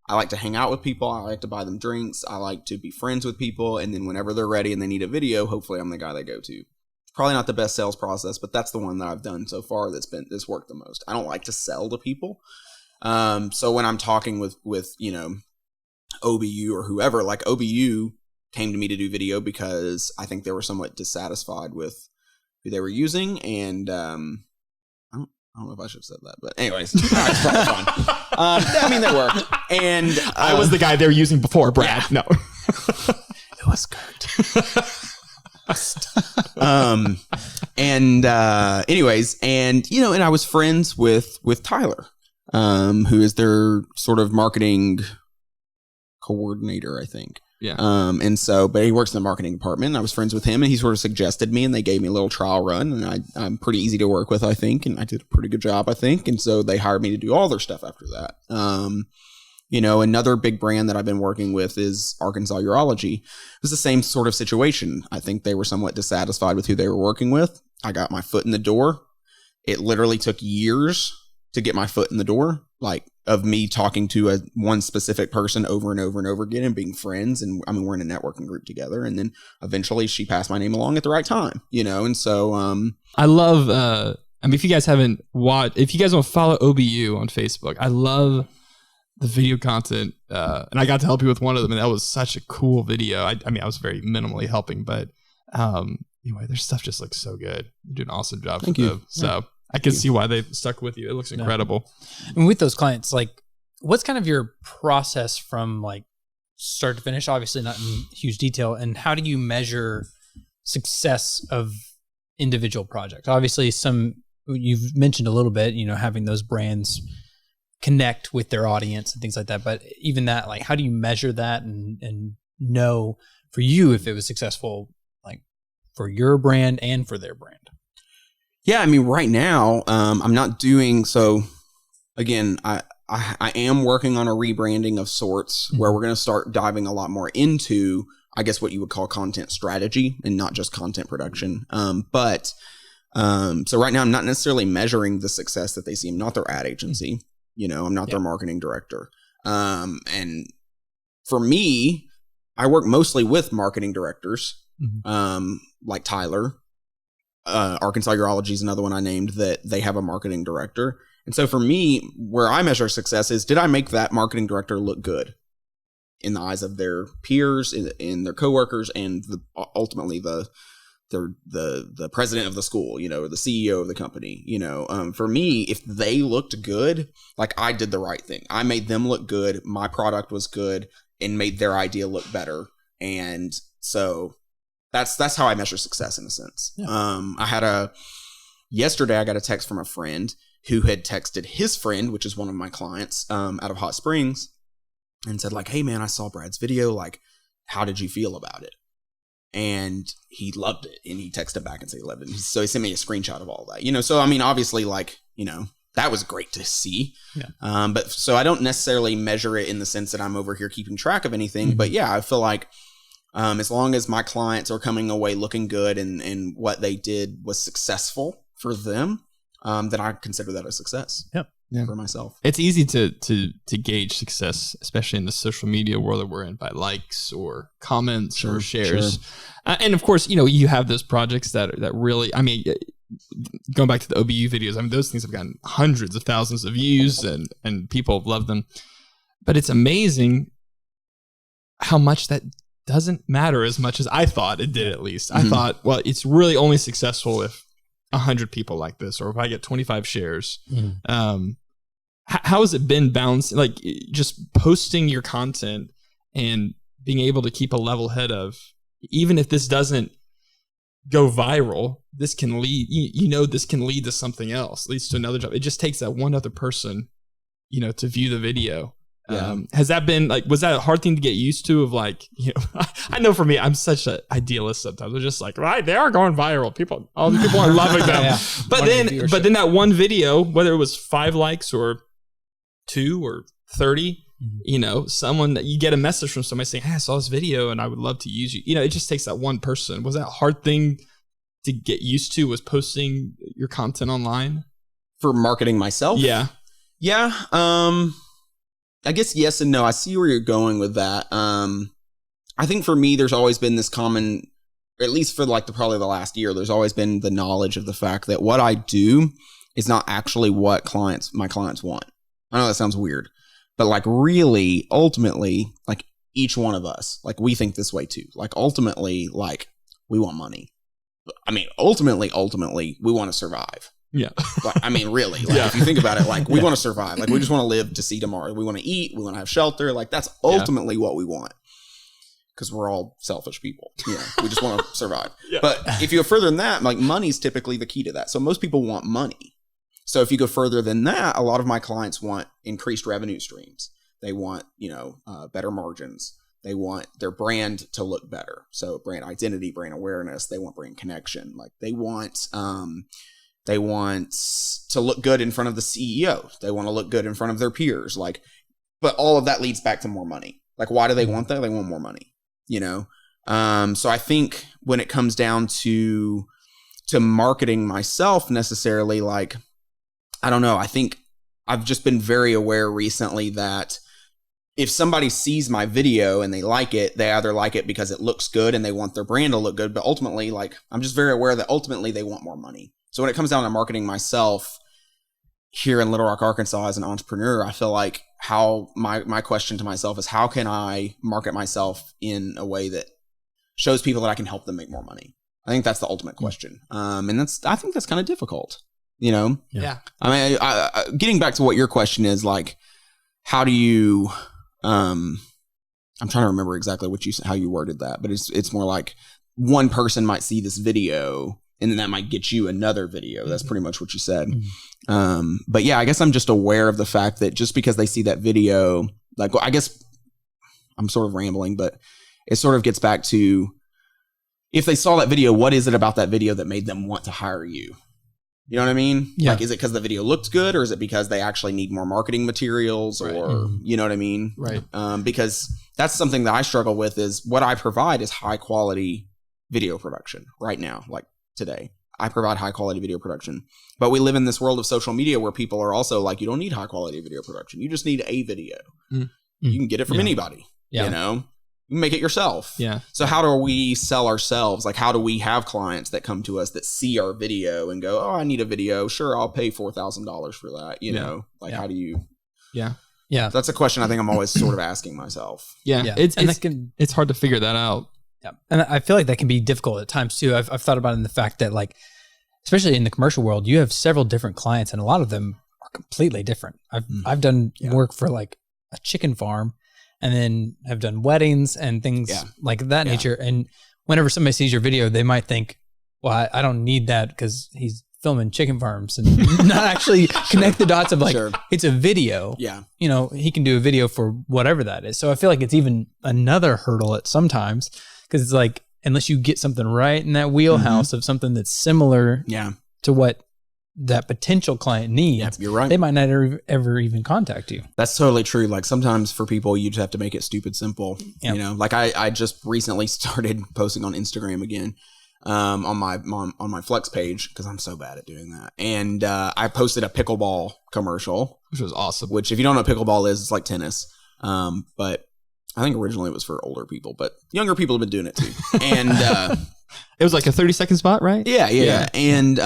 I like to hang out with people. I like to buy them drinks. I like to be friends with people. And then whenever they're ready and they need a video, hopefully I'm the guy they go to. It's probably not the best sales process, but that's the one that I've done so far that's worked the most. I don't like to sell to people. So when I'm talking with OBU or whoever, like OBU came to me to do video because I think they were somewhat dissatisfied with who they were using. And I don't know if I should have said that, but anyways, it's probably fine. They worked. And I was the guy they were using before, Brad. Yeah. No. It was Kurt. Anyways, and I was friends with Tyler, who is their sort of marketing coordinator, I think. Yeah. But he works in the marketing department. I was friends with him and he sort of suggested me and they gave me a little trial run and I'm pretty easy to work with, I think. And I did a pretty good job, I think. And so they hired me to do all their stuff after that. Another big brand that I've been working with is Arkansas Urology. It was the same sort of situation. I think they were somewhat dissatisfied with who they were working with. I got my foot in the door. It literally took years to get my foot in the door, like of me talking to one specific person over and over and over again and being friends. And we're in a networking group together. And then eventually she passed my name along at the right time, and so, I love, if you guys haven't watched, if you guys want to follow OBU on Facebook, I love the video content. And I got to help you with one of them and that was such a cool video. I was very minimally helping, but, anyway, their stuff just looks so good. You do an awesome job. Thank you. So. Yeah. I can see why they stuck with you. It looks incredible. And with those clients, like, what's kind of your process from like start to finish? Obviously, not in huge detail. And how do you measure success of individual projects? Obviously, you've mentioned a little bit, having those brands connect with their audience and things like that. But even that, like, how do you measure that and know for you if it was successful, like for your brand and for their brand? Yeah, right now, I'm not doing so. Again, I am working on a rebranding of sorts where we're going to start diving a lot more into, I guess, what you would call content strategy and not just content production. So right now, I'm not necessarily measuring the success that they see. I'm not their ad agency. I'm not their marketing director. And for me, I work mostly with marketing directors, like Tyler. Arkansas Urology is another one I named that they have a marketing director. And so for me, where I measure success is, did I make that marketing director look good in the eyes of their peers, in their coworkers, and ultimately the president of the school, or the CEO of the company, for me, if they looked good, like I did the right thing. I made them look good. My product was good and made their idea look better. And so that's how I measure success in a sense. Yeah. Yesterday I got a text from a friend who had texted his friend, which is one of my clients, out of Hot Springs, and said like, hey man, I saw Brad's video. Like, how did you feel about it? And he loved it. And he texted back and said he loved it. So he sent me a screenshot of all that, you know? So, I mean, obviously like, you know, that was great to see. Yeah. But so I don't necessarily measure it in the sense that I'm over here keeping track of anything, but yeah, I feel like, as long as my clients are coming away looking good and what they did was successful for them, then I consider that a success. Yep. Yeah. For myself. It's easy to gauge success, especially in the social media world that we're in, by likes or comments or shares. And of course, you know, you have those projects that really, I mean, going back to the OBU videos, I mean, those things have gotten hundreds of thousands of views and people have loved them. But it's amazing how much that doesn't matter as much as I thought it did, at least. I thought, well, it's really only successful if 100 people like this, or if I get 25 shares. How has it been balancing, like just posting your content and being able to keep a level head of, even if this doesn't go viral, this can lead, you know, this can lead to something else, leads to another job. It just takes that one other person, you know, to view the video. Yeah. Has that been like, was that a hard thing to get used to, of like, you know, I know for me, I'm such an idealist sometimes. I'm just like, right, they are going viral. All the people are loving them. Yeah. But then that one video, whether it was 5 likes or 2 or 30, you know, someone that you get a message from somebody saying, hey, I saw this video and I would love to use you. You know, it just takes that one person. Was that a hard thing to get used to, was posting your content online? For marketing myself? Yeah. Yeah. I guess yes and no. I see where you're going with that. I think for me, there's always been this common, at least for like probably the last year, there's always been the knowledge of the fact that what I do is not actually what my clients want. I know that sounds weird, but like really, ultimately, like each one of us, like we think this way too. Like ultimately, like we want money. I mean, ultimately, we want to survive. Yeah. Like, I mean, really, like if you think about it, like we want to survive, like we just want to live to see tomorrow. We want to eat. We want to have shelter. Like that's ultimately what we want, because we're all selfish people. You know, we just want to survive. But if you go further than that, like money's typically the key to that. So most people want money. So if you go further than that, a lot of my clients want increased revenue streams. They want, you know, better margins. They want their brand to look better. So brand identity, brand awareness. They want brand connection. Like they want to look good in front of the CEO. They want to look good in front of their peers. Like, but all of that leads back to more money. Like, why do they want that? They want more money, you know? So I think when it comes down to marketing myself necessarily, like, I don't know. I think I've just been very aware recently that if somebody sees my video and they like it, they either like it because it looks good and they want their brand to look good, but ultimately, like, I'm just very aware that ultimately they want more money. So when it comes down to marketing myself here in Little Rock, Arkansas as an entrepreneur, I feel like how my question to myself is, how can I market myself in a way that shows people that I can help them make more money? I think that's the ultimate question. And I think that's kind of difficult, you know? Yeah. I mean, I getting back to what your question is, like, how do you, I'm trying to remember exactly how you worded that, but it's more like one person might see this video and then that might get you another video. That's pretty much what you said. But yeah, I guess I'm just aware of the fact that just because they see that video, like, I guess I'm sort of rambling, but it sort of gets back to, if they saw that video, what is it about that video that made them want to hire you? You know what I mean? Yeah. Like, is it because the video looked good, or is it because they actually need more marketing materials, or, you know what I mean? Right. Because that's something that I struggle with, is what I provide is high quality video production right now. Like today, I provide high quality video production, but we live in this world of social media where people are also like, you don't need high quality video production. You just need a video. You can get it from anybody, you know? You make it yourself. Yeah. So how do we sell ourselves? Like, how do we have clients that come to us that see our video and go, oh, I need a video. Sure, I'll pay $4,000 for that. You know, like, how do you? Yeah. Yeah. That's a question I think I'm always sort of asking myself. Yeah. It's hard to figure that out. Yeah. And I feel like that can be difficult at times too. I've thought about it in the fact that, like, especially in the commercial world, you have several different clients and a lot of them are completely different. I've done work for like a chicken farm, and then have done weddings and things like that nature. And whenever somebody sees your video, they might think, well, I don't need that because he's filming chicken farms and not actually connect the dots of like, Sure. it's a video. Yeah. You know, he can do a video for whatever that is. So I feel like it's even another hurdle at sometimes because it's like, unless you get something right in that wheelhouse of something that's similar Yeah. to what that potential client needs, Yeah, you're right. they might not ever even contact you. That's totally true. Like sometimes for people, you just have to make it stupid simple. Yep. You know, like I just recently started posting on Instagram again, on my Flux page because I'm so bad at doing that. And I posted a pickleball commercial, Which was awesome. which if you don't know what pickleball is, it's like tennis. But I think originally it was for older people, but younger people have been doing it too. And It was like a 30-second spot, right? yeah. And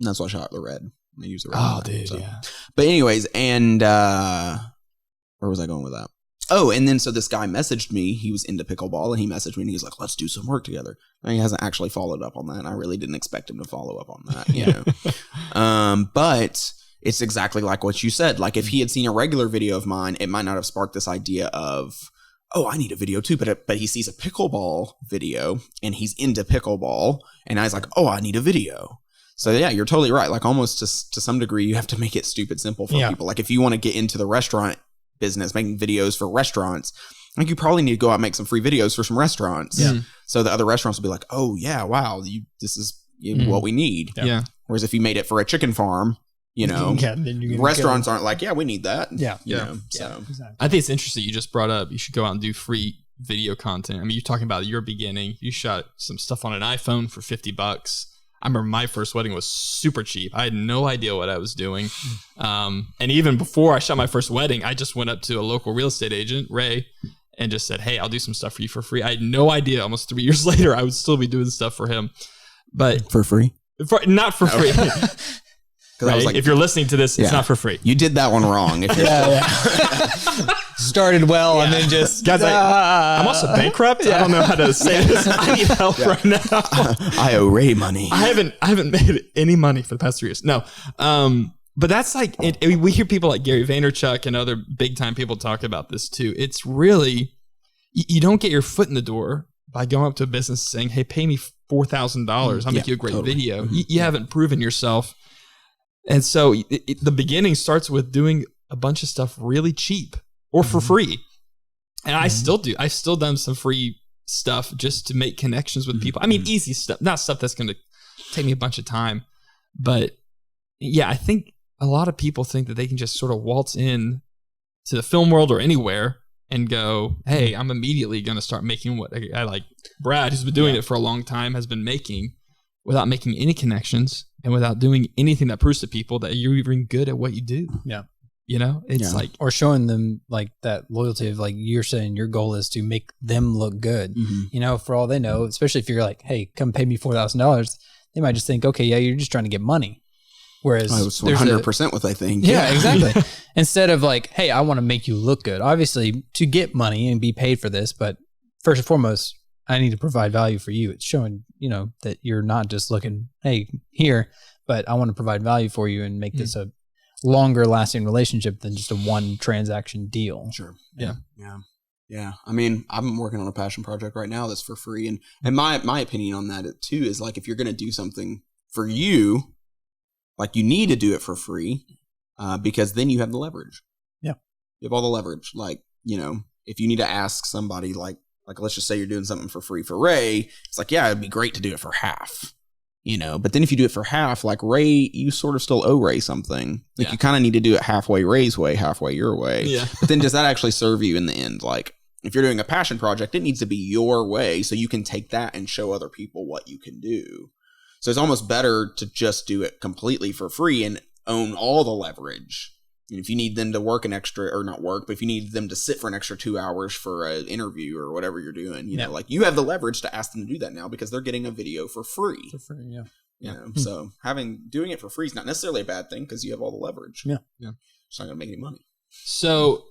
that's why I shot the red. I use the red. Oh, one, dude, so. yeah. But anyways, and where was I going with that? Oh, and then so this guy messaged me. He was into pickleball, and he messaged me, and he's like, "Let's do some work together." And he hasn't actually followed up on that. And I really didn't expect him to follow up on that, you know. But it's exactly like what you said. Like if he had seen a regular video of mine, it might not have sparked this idea of, "Oh, I need a video too." But he sees a pickleball video, and he's into pickleball, and I was like, "Oh, I need a video." So yeah, you're totally right. Like almost to some degree, you have to make it stupid simple for people. Like if you want to get into the restaurant business, making videos for restaurants, like you probably need to go out and make some free videos for some restaurants. Yeah. So the other restaurants will be like, "Oh yeah, wow, this is what we need." Yeah. Whereas if you made it for a chicken farm, you know, then you're gonna restaurants aren't like, "Yeah, we need that." Yeah. You Yeah. know, so Exactly. I think it's interesting you just brought up you should go out and do free video content. I mean, you're talking about your beginning. You shot some stuff on an iPhone for $50. I remember my first wedding was super cheap. I had no idea what I was doing. And even before I shot my first wedding, I just went up to a local real estate agent, Ray, and just said, "Hey, I'll do some stuff for you for free." I had no idea. Almost 3 years later, I would still be doing stuff for him, but for free. not for free. Because I was Right? like, If you're listening to this, it's Yeah. not for free. you did that one wrong. If you're Started well and then just Guys, I'm also bankrupt. I don't know how to say this. I need help right now. I owe Ray money. I haven't made any money for the past 3 years. No. But that's like, we hear people like Gary Vaynerchuk and other big time people talk about this too. It's really, you don't get your foot in the door by going up to a business saying, "Hey, pay me $4,000. I'll make you a great totally. video." You haven't proven yourself. And so the beginning starts with doing a bunch of stuff really cheap or for free. And I still do. I've still done some free stuff just to make connections with people. I mean, easy stuff, not stuff that's going to take me a bunch of time. But yeah, I think a lot of people think that they can just sort of waltz in to the film world or anywhere and go, "Hey, I'm immediately going to start making what I like." Brad, who's been doing it for a long time, has been making without making any connections and without doing anything that proves to people that you're even good at what you do. Yeah. You know, it's like, or showing them like that loyalty of like you're saying your goal is to make them look good. You know, for all they know, especially if you're like, "Hey, come pay me $4,000, they might just think, "Okay, yeah, you're just trying to get money." Whereas I was there's 100% what I think. yeah, exactly. Instead of like, "Hey, I want to make you look good." Obviously, to get money and be paid for this, but first and foremost, I need to provide value for you. It's showing, you know, that you're not just looking, "Hey, here," but I want to provide value for you and make this a longer lasting relationship than just a one transaction deal. Sure. Yeah. Yeah. I mean, I'm working on a passion project right now that's for free. And my opinion on that too is like, if you're going to do something for you, like you need to do it for free, because then you have the leverage. Yeah. You have all the leverage. Like, you know, if you need to ask somebody like let's just say you're doing something for free for Ray, it's like, yeah, it'd be great to do it for half, you know, but then if you do it for half, like Ray, you sort of still owe Ray something. Like you kind of need to do it halfway Ray's way, halfway your way. Yeah. But then does that actually serve you in the end? Like if you're doing a passion project, it needs to be your way so you can take that and show other people what you can do. So it's almost better to just do it completely for free and own all the leverage. And if you need them to work an extra, or not work, but if you need them to sit for an extra 2 hours for an interview or whatever you're doing, you know, like you have the leverage to ask them to do that now because they're getting a video for free. For free, yeah. You know, so doing it for free is not necessarily a bad thing because you have all the leverage. Yeah. It's not going to make any money. so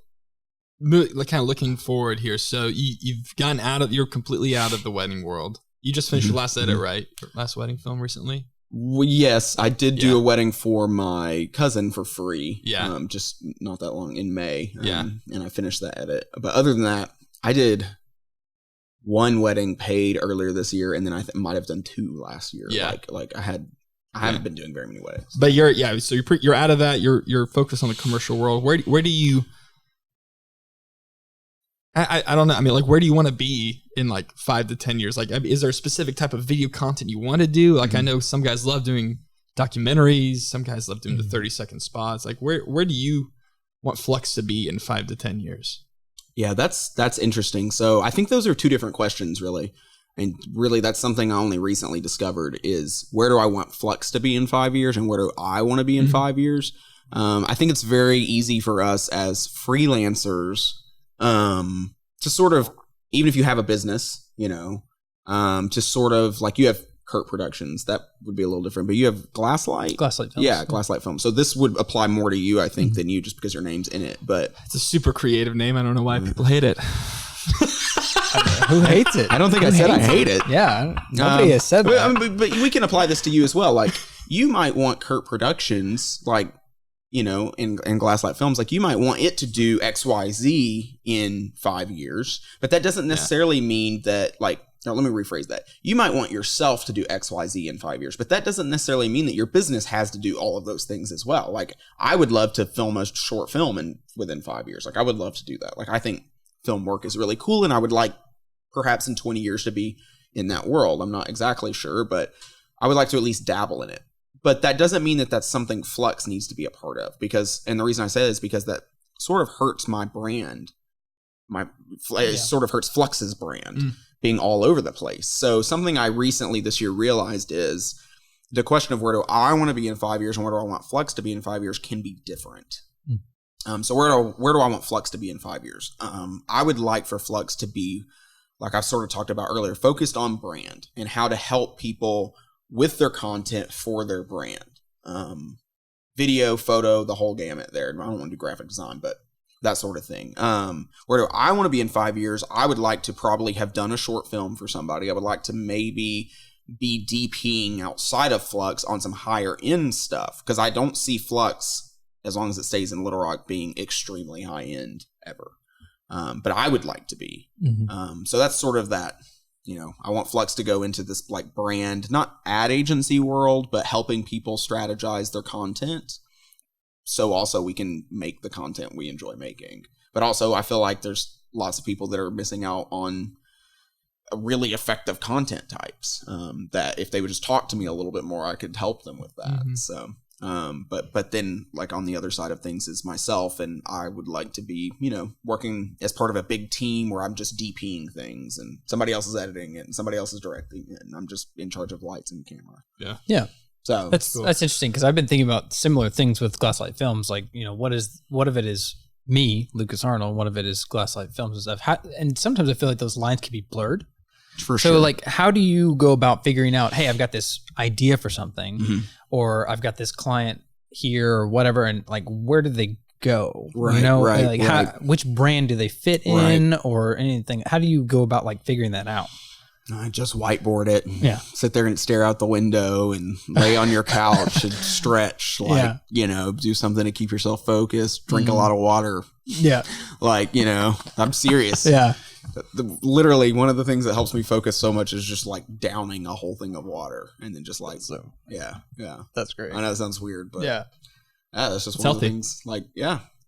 kind of looking forward here. So you've gotten you're completely out of the wedding world. You just finished your last edit, right? Your last wedding film recently? Well, yes, I did do a wedding for my cousin for free. Yeah. Just not that long in May. Yeah. And I finished that edit. But other than that, I did one wedding paid earlier this year, and then I might have done two last year. Yeah. Like I I haven't been doing very many weddings. But so you're out of that. You're focused on the commercial world. Where do you? I don't know. I mean, like, where do you want to be in like 5 to 10 years? Like, is there a specific type of video content you want to do? Like, I know some guys love doing documentaries. Some guys love doing the 30-second spots. Like, where do you want Flux to be in 5 to 10 years? Yeah, that's interesting. So I think those are two different questions, really. And really, that's something I only recently discovered is where do I want Flux to be in 5 years and where do I want to be in 5 years? I think it's very easy for us as freelancers to sort of, even if you have a business, to sort of like you have Kurt Productions, that would be a little different, but you have Glasslight Films. Yeah, Glasslight Films. So this would apply more to you, I think, than you just because your name's in it. But it's a super creative name. I don't know why people hate it. Who hates it? I don't think I said I hate it. Yeah, nobody has said that. But we can apply this to you as well. Like, you might want Kurt Productions, like, in Glasslight Films, like you might want it to do XYZ in 5 years, but that doesn't necessarily mean that, like, no, let me rephrase that. You might want yourself to do XYZ in 5 years, but that doesn't necessarily mean that your business has to do all of those things as well. Like, I would love to film a short film within 5 years. Like, I would love to do that. Like, I think film work is really cool, and I would like perhaps in 20 years to be in that world. I'm not exactly sure, but I would like to at least dabble in it. But that doesn't mean that that's something Flux needs to be a part of, and the reason I say that is because that sort of hurts my brand. It sort of hurts Flux's brand being all over the place. So something I recently this year realized is the question of where do I want to be in 5 years and where do I want Flux to be in 5 years can be different. So where do I want Flux to be in 5 years? I would like for Flux to be, like I've sort of talked about earlier, focused on brand and how to help people with their content for their brand. Video, photo, the whole gamut there. I don't want to do graphic design, but that sort of thing. Where do I want to be in 5 years? I would like to probably have done a short film for somebody. I would like to maybe be DPing outside of Flux on some higher end stuff, because I don't see Flux, as long as it stays in Little Rock, being extremely high end ever. But I would like to be. So that's sort of that. I want Flux to go into this like brand, not ad agency world, but helping people strategize their content. So also we can make the content we enjoy making. But also I feel like there's lots of people that are missing out on really effective content types that if they would just talk to me a little bit more, I could help them with that. So, but then like on the other side of things is myself, and I would like to be, working as part of a big team where I'm just DPing things and somebody else is editing it and somebody else is directing it and I'm just in charge of lights and camera. Yeah. So that's interesting, because I've been thinking about similar things with Glasslight Films. Like, what of it is me, Lucas Arnold, what of it is Glasslight Films and stuff. And sometimes I feel like those lines can be blurred. For sure. So like, how do you go about figuring out, hey, I've got this idea for something, or I've got this client here or whatever, and like, where do they go? Which brand do they fit in or anything? How do you go about like figuring that out? I just whiteboard it. Sit there and stare out the window and lay on your couch and stretch, do something to keep yourself focused, drink a lot of water. I'm serious. Literally one of the things that helps me focus so much is just like downing a whole thing of water and then just like, that's great. I know that sounds weird, but that's just it's one healthy. of the things.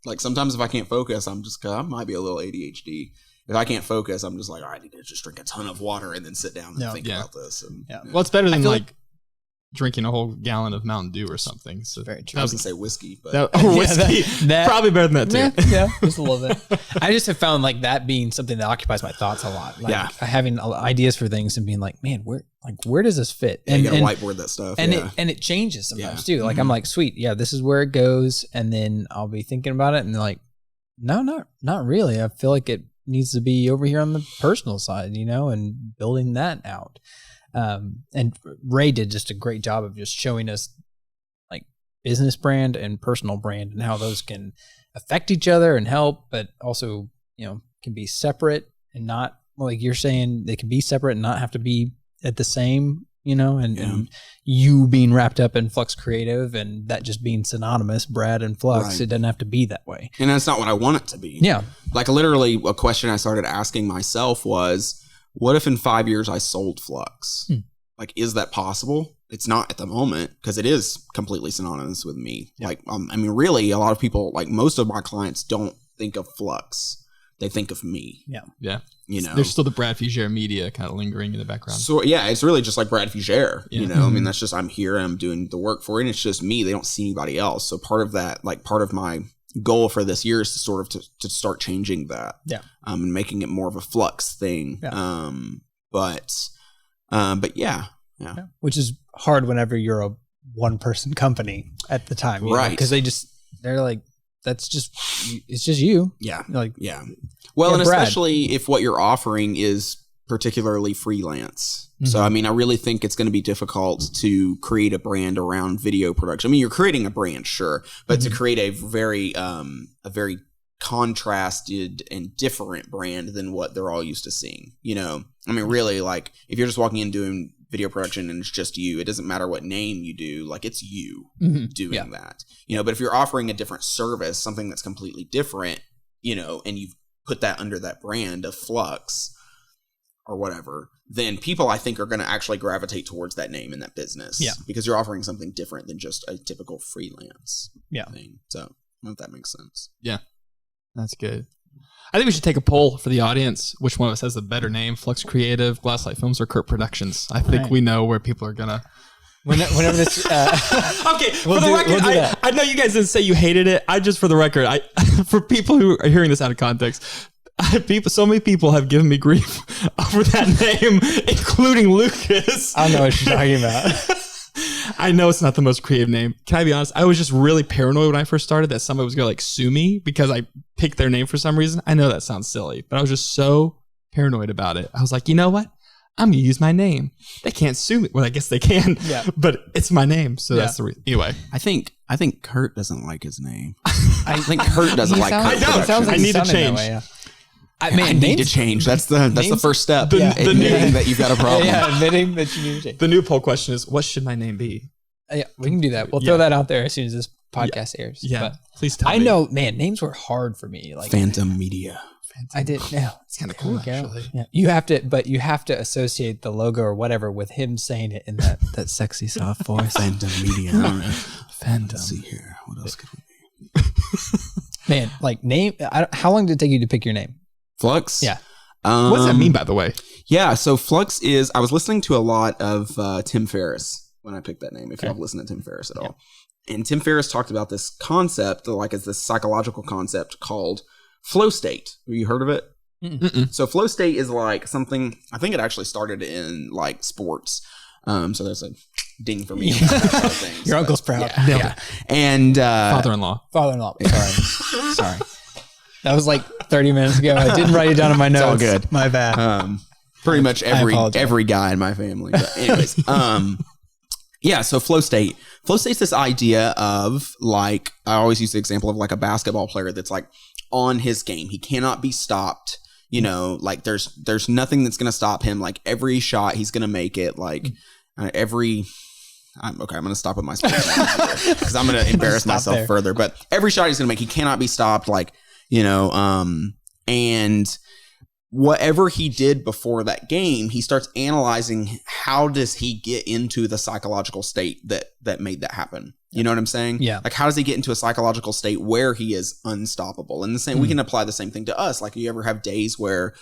Like sometimes if I can't focus, I might be a little ADHD. If I can't focus, I'm just like, all right, I need to just drink a ton of water and then sit down and think about this. And, well, it's better than like drinking a whole gallon of Mountain Dew or something. So very true. I was gonna say whiskey, but whiskey probably better than that too. Just a little bit. I just have found like that being something that occupies my thoughts a lot. Like, having ideas for things and being like, man, where does this fit? And you gotta whiteboard that stuff. And it changes sometimes too. Like I'm like, sweet, this is where it goes, and then I'll be thinking about it, and they're like, no, not really. I feel like it needs to be over here on the personal side, and building that out. And Ray did just a great job of just showing us like business brand and personal brand and how those can affect each other and help, but also, can be separate and not, like you're saying, they can be separate and not have to be at the same, and you being wrapped up in Flux Creative and that just being synonymous, Brad and Flux, it doesn't have to be that way. And that's not what I want it to be. Yeah. Like literally a question I started asking myself was, what if in 5 years I sold Flux? like, is that possible? It's not at the moment because it is completely synonymous with me. Yeah. Like, I mean, really, a lot of people, like most of my clients don't think of Flux. They think of me. Yeah. Yeah. You know, there's still the Brad Fugere media kind of lingering in the background. So yeah, it's really just like Brad Fugere, you know, I mean, that's just, I'm here and I'm doing the work for it. And it's just me. They don't see anybody else. So part of that, like part of my goal for this year is to sort of to start changing that. Yeah. And making it more of a Flux thing. Yeah. But yeah. Which is hard whenever you're a one person company at the time. Right. Because they're like, it's just you. Yeah. Like, yeah. Well, and Brad. especially if what you're offering is particularly freelance. Mm-hmm. So, I mean, I really think it's going to be difficult to create a brand around video production. I mean, you're creating a brand, sure, but to create a very contrasted and different brand than what they're all used to seeing. You know, I mean, really, like if you're just walking in doing video production and it's just you, it doesn't matter what name you do, like it's you doing that, you know. But if you're offering a different service, something that's completely different, you know, and you've put that under that brand of Flux or whatever, then people, I think, are going to actually gravitate towards that name and that business. Yeah. Because you're offering something different than just a typical freelance thing. So I don't know if that makes sense. Yeah. That's good. I think we should take a poll for the audience. Which one of us has the better name? Flux Creative, Glasslight Films, or Kurt Productions? I think we know where people are going to... Whenever this... okay, for the record, I know you guys didn't say you hated it. For the record, for people who are hearing this out of context, so many people have given me grief over that name, including Lucas. I don't know what you're talking about. I know it's not the most creative name. Can I be honest? I was just really paranoid when I first started that somebody was going to like sue me because I picked their name for some reason. I know that sounds silly, but I was just so paranoid about it. I was like, you know what? I'm going to use my name. They can't sue me. Well, I guess they can, but it's my name. So that's the reason. Anyway. I think Kurt doesn't like his name. I think Kurt doesn't like Kurt. I don't. I need to change. I need to change. That's the first step. Admitting that you've got a problem. Admitting that you need to change. The new poll question is, what should my name be? Yeah, we can do that. We'll throw that out there as soon as this podcast airs. Yeah, but please tell me. I know, man, names were hard for me. Like Phantom Media. I didn't know. It's kind of cool, actually. Yeah. You have to associate the logo or whatever with him saying it in that sexy soft voice. Phantom Media. Phantom. Let's see here. What else could we be? Man, like name. How long did it take you to pick your name? Flux? Yeah. What does that mean, by the way? Yeah, so Flux is, I was listening to a lot of Tim Ferriss when I picked that name, if y'all have listened to Tim Ferriss at all. And Tim Ferriss talked about this concept, like it's this psychological concept called flow state. Have you heard of it? Mm-mm. So flow state is like something, I think it actually started in like sports. So there's a ding for me. Your uncle's proud. Yeah. And Father-in-law. Sorry. That was like 30 minutes ago. I didn't write it down in my notes. It's all good. My bad. Pretty much every guy in my family. But anyways, so flow state. Flow state's this idea of like, I always use the example of like a basketball player that's like on his game. He cannot be stopped. You know, like there's nothing that's going to stop him. Like every shot, he's going to make it. Like I'm going to stop with my sports because I'm going to embarrass myself further. But every shot he's going to make, he cannot be stopped. Like, you know, and whatever he did before that game, he starts analyzing how does he get into the psychological state that made that happen. You know what I'm saying? Yeah. Like, how does he get into a psychological state where he is unstoppable? And the same, we can apply the same thing to us. Like, you ever have days where,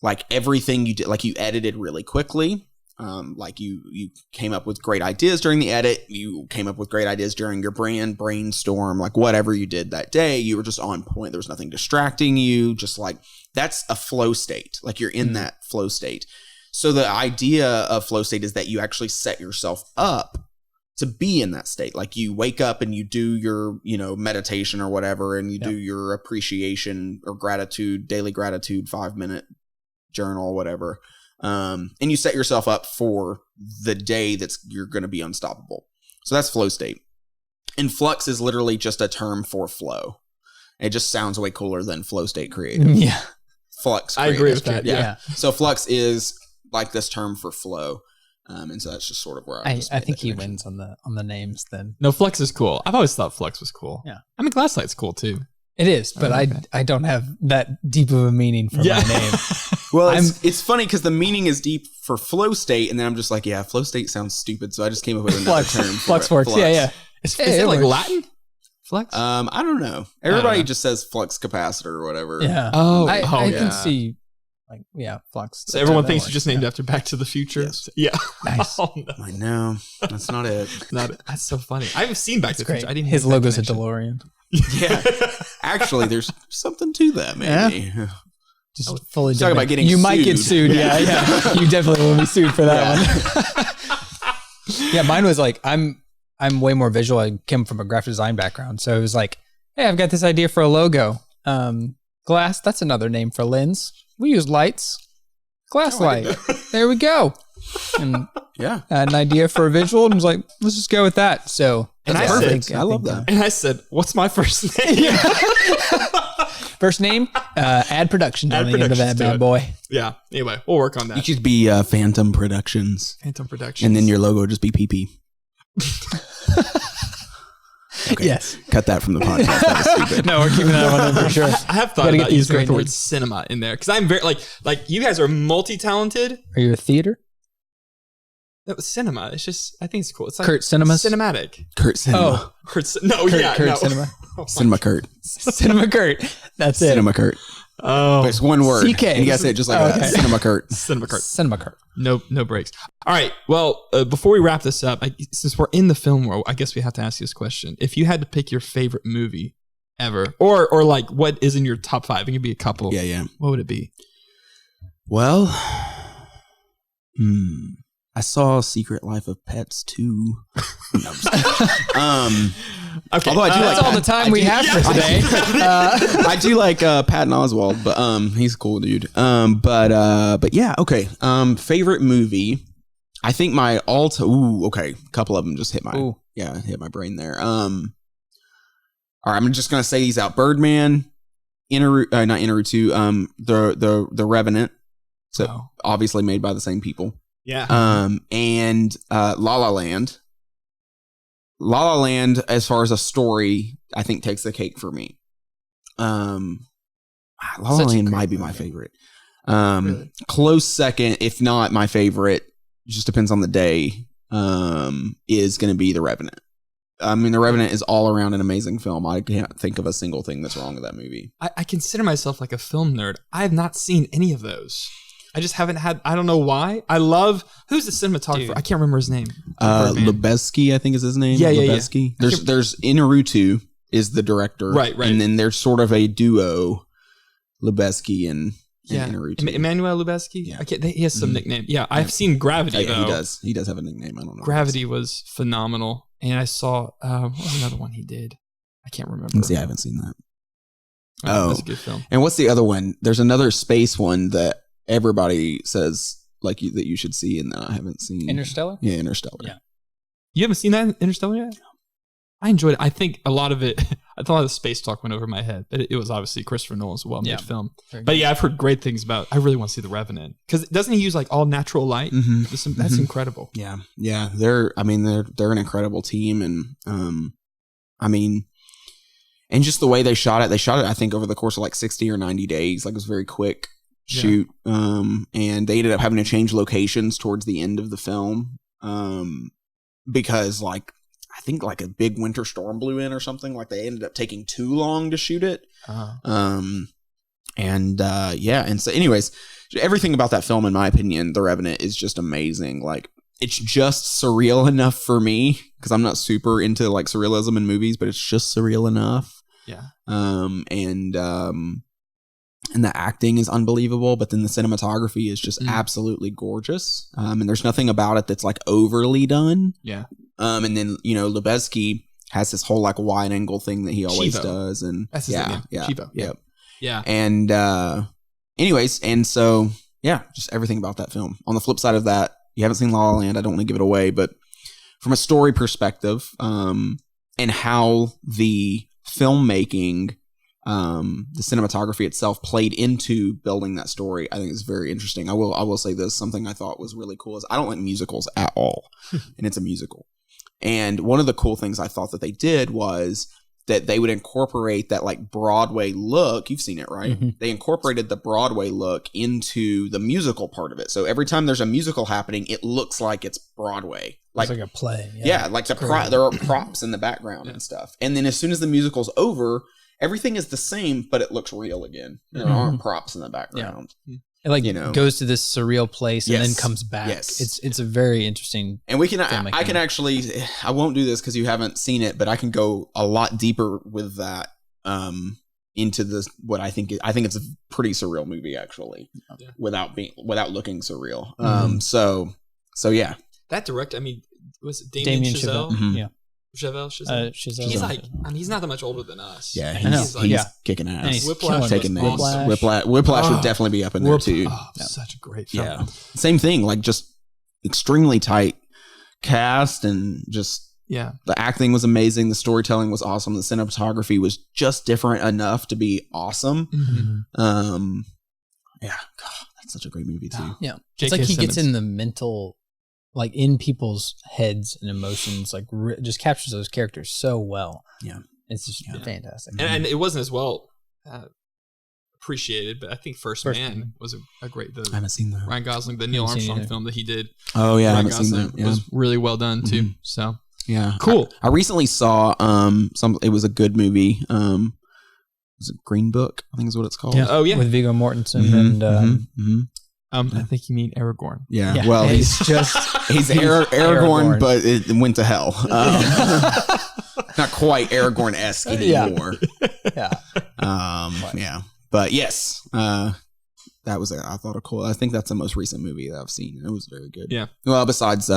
like, everything you did, like, you edited really quickly. Like you came up with great ideas during the edit. You came up with great ideas during your brainstorm, like whatever you did that day, you were just on point. There was nothing distracting you. Just like, that's a flow state. Like you're in that flow state. So the idea of flow state is that you actually set yourself up to be in that state. Like you wake up and you do your, you know, meditation or whatever, and you do your appreciation or gratitude, daily gratitude, 5-minute journal, whatever. And you set yourself up for the day you're going to be unstoppable. So that's flow state. And Flux is literally just a term for flow. It just sounds way cooler than flow state creative. Yeah. Flux creative. I agree with that. Yeah. So Flux is like this term for flow. And so that's just sort of where I think he wins on the names then. No, Flux is cool. I've always thought Flux was cool. Yeah. I mean, Glasslight's cool too. It is, but I don't have that deep of a meaning for my name. Well, it's funny because the meaning is deep for flow state, and then I'm just like, yeah, flow state sounds stupid, so I just came up with another term. Flux works. Flux. Yeah. Is it like Latin? Flux? I don't know. Everybody just says flux capacitor or whatever. Yeah. I can see. Flux. So everyone thinks you're just named after Back to the Future. Yes. Yeah. Nice. I know. That's not it. That's so funny. I haven't seen Back to the Future. I didn't. His logo's a DeLorean. Yeah. Actually, there's something to that, maybe. Yeah. Just fully talk about getting you sued. might get sued. Yeah. You definitely will be sued for that one. Yeah, mine was like I'm way more visual. I came from a graphic design background, so it was like, hey, I've got this idea for a logo. Glass. That's another name for lens. We use lights. Glass light. There we go. And yeah, I had an idea for a visual and was like, let's just go with that. So, and I love that. And I said, what's my first name? First name, add production on the end of that bad boy. Yeah. Anyway, we'll work on that. You should be Phantom Productions. Phantom Productions. And then your logo would just be PP. Okay. Yes. Cut that from the podcast. That was stupid. No, we're keeping that one in for sure. I have thought about using the word cinema in there because I'm very like you guys are multi-talented. Are you a theater? That was cinema. It's just I think it's cool. It's like Kurt Cinemas? Cinematic. Kurt Cinema. Oh, Kurt Cinema. Cinema Kurt. Cinema Kurt. That's it. Cinema Kurt. Oh, but it's one word. CK. You gotta say it just like that. Cinema Kurt. Cinema Kurt. Cinema Kurt. No breaks. All right. Well, before we wrap this up, since we're in the film world, I guess we have to ask you this question: if you had to pick your favorite movie ever, or like what is in your top 5, it could be a couple. Yeah. What would it be? Well, I saw Secret Life of Pets 2. No, okay. Although that's all the time we have for today. I do like Patton Oswalt, but he's a cool dude. But yeah, okay. Favorite movie. I think my a couple of them just hit my brain there. All right, I'm just gonna say these out. Birdman, not Inaru 2. The Revenant. So obviously made by the same people. Yeah. And La La Land. La La Land, as far as a story, I think takes the cake for me. La La Land might be my favorite. Really? Close second, if not my favorite, just depends on the day, is going to be The Revenant. I mean, The Revenant is all around an amazing film. I can't think of a single thing that's wrong with that movie. I consider myself like a film nerd. I have not seen any of those. I just haven't had, I don't know why. I love, who's the cinematographer? Dude. I can't remember his name. Lubeski, I think is his name. Yeah. Lubeski. There's Inaru 2 is the director. Right. And then there's sort of a duo, Lubeski and Inaru 2. Emmanuel Lubeski? Yeah. He has some nickname. Yeah, I've seen Gravity, though. He does. He does have a nickname. I don't know. Gravity was phenomenal. And I saw, what was another one he did? I can't remember. See, I haven't seen that. That's a good film. And what's the other one? There's another space one that everybody says that you should see, and that I haven't seen. Interstellar? Yeah, Interstellar. Yeah. You haven't seen that Interstellar yet? No. I enjoyed it. I think a lot of it, I thought the space talk went over my head, but it was obviously Christopher Nolan's well-made film. But yeah, I've heard great things about. I really want to see The Revenant because doesn't he use like all natural light? Mm-hmm. That's incredible. Yeah. They're an incredible team, and and just the way they shot it. I think over the course of like 60 or 90 days. Like it was very quick shoot, and they ended up having to change locations towards the end of the film, because like I think like a big winter storm blew in or something. Like they ended up taking too long to shoot it. And so anyways, everything about that film, in my opinion, The Revenant, is just amazing. Like it's just surreal enough for me because I'm not super into like surrealism in movies, but it's just surreal enough. And the acting is unbelievable, but then the cinematography is just absolutely gorgeous. And there's nothing about it that's like overly done. And then, Lubeski has this whole like wide angle thing that he always does. And that's his name. Chivo. Yeah. And anyways, and so, just everything about that film. On the flip side of that, you haven't seen La La Land. I don't want to give it away, but from a story perspective, and how the filmmaking, the cinematography itself played into building that story, I think is very interesting. I will say this, something I thought was really cool is I don't like musicals at all, and it's a musical. And one of the cool things I thought that they did was that they would incorporate that like Broadway look. You've seen it, right? Mm-hmm. They incorporated the Broadway look into the musical part of it. So every time there's a musical happening, it looks like it's Broadway. It's like a play. Yeah, like there are props in the background and stuff. And then as soon as the musical's over, everything is the same, but it looks real again. There aren't props in the background. Yeah. It like goes to this surreal place and then comes back. Yes. It's a very interesting. And I can actually, I won't do this because you haven't seen it, but I can go a lot deeper with that into this. What I think it's a pretty surreal movie actually, without looking surreal. So yeah. That director, I mean, was it Damien Chazelle? Mm-hmm. Yeah. Chazelle. He's like, I mean, he's not that much older than us. Yeah, he's kicking ass. He's taking names. Awesome. Whiplash would definitely be up in there too. Such a great film. Yeah, same thing. Like just extremely tight cast and just the acting was amazing. The storytelling was awesome. The cinematography was just different enough to be awesome. Mm-hmm. Yeah, God, that's such a great movie too. Yeah, it's like he gets in the mental. Like in people's heads and emotions, like just captures those characters so well. Yeah, it's just fantastic. And it wasn't as well appreciated, but I think First Man was a great. I haven't seen that. Ryan Gosling, the Neil Armstrong film that he did. Oh yeah, Ryan I haven't Gosling seen that. Yeah. Was really well done too. So yeah, cool. I recently saw it was a good movie. Was it Green Book? I think is what it's called. Yeah. Oh yeah, with Viggo Mortensen and. I think you mean Aragorn. Yeah. Well, he's Aragorn, but it went to hell. Not quite Aragorn-esque anymore. Yeah. But yes, that was I thought I think that's the most recent movie that I've seen. It was very good. Yeah. Well, besides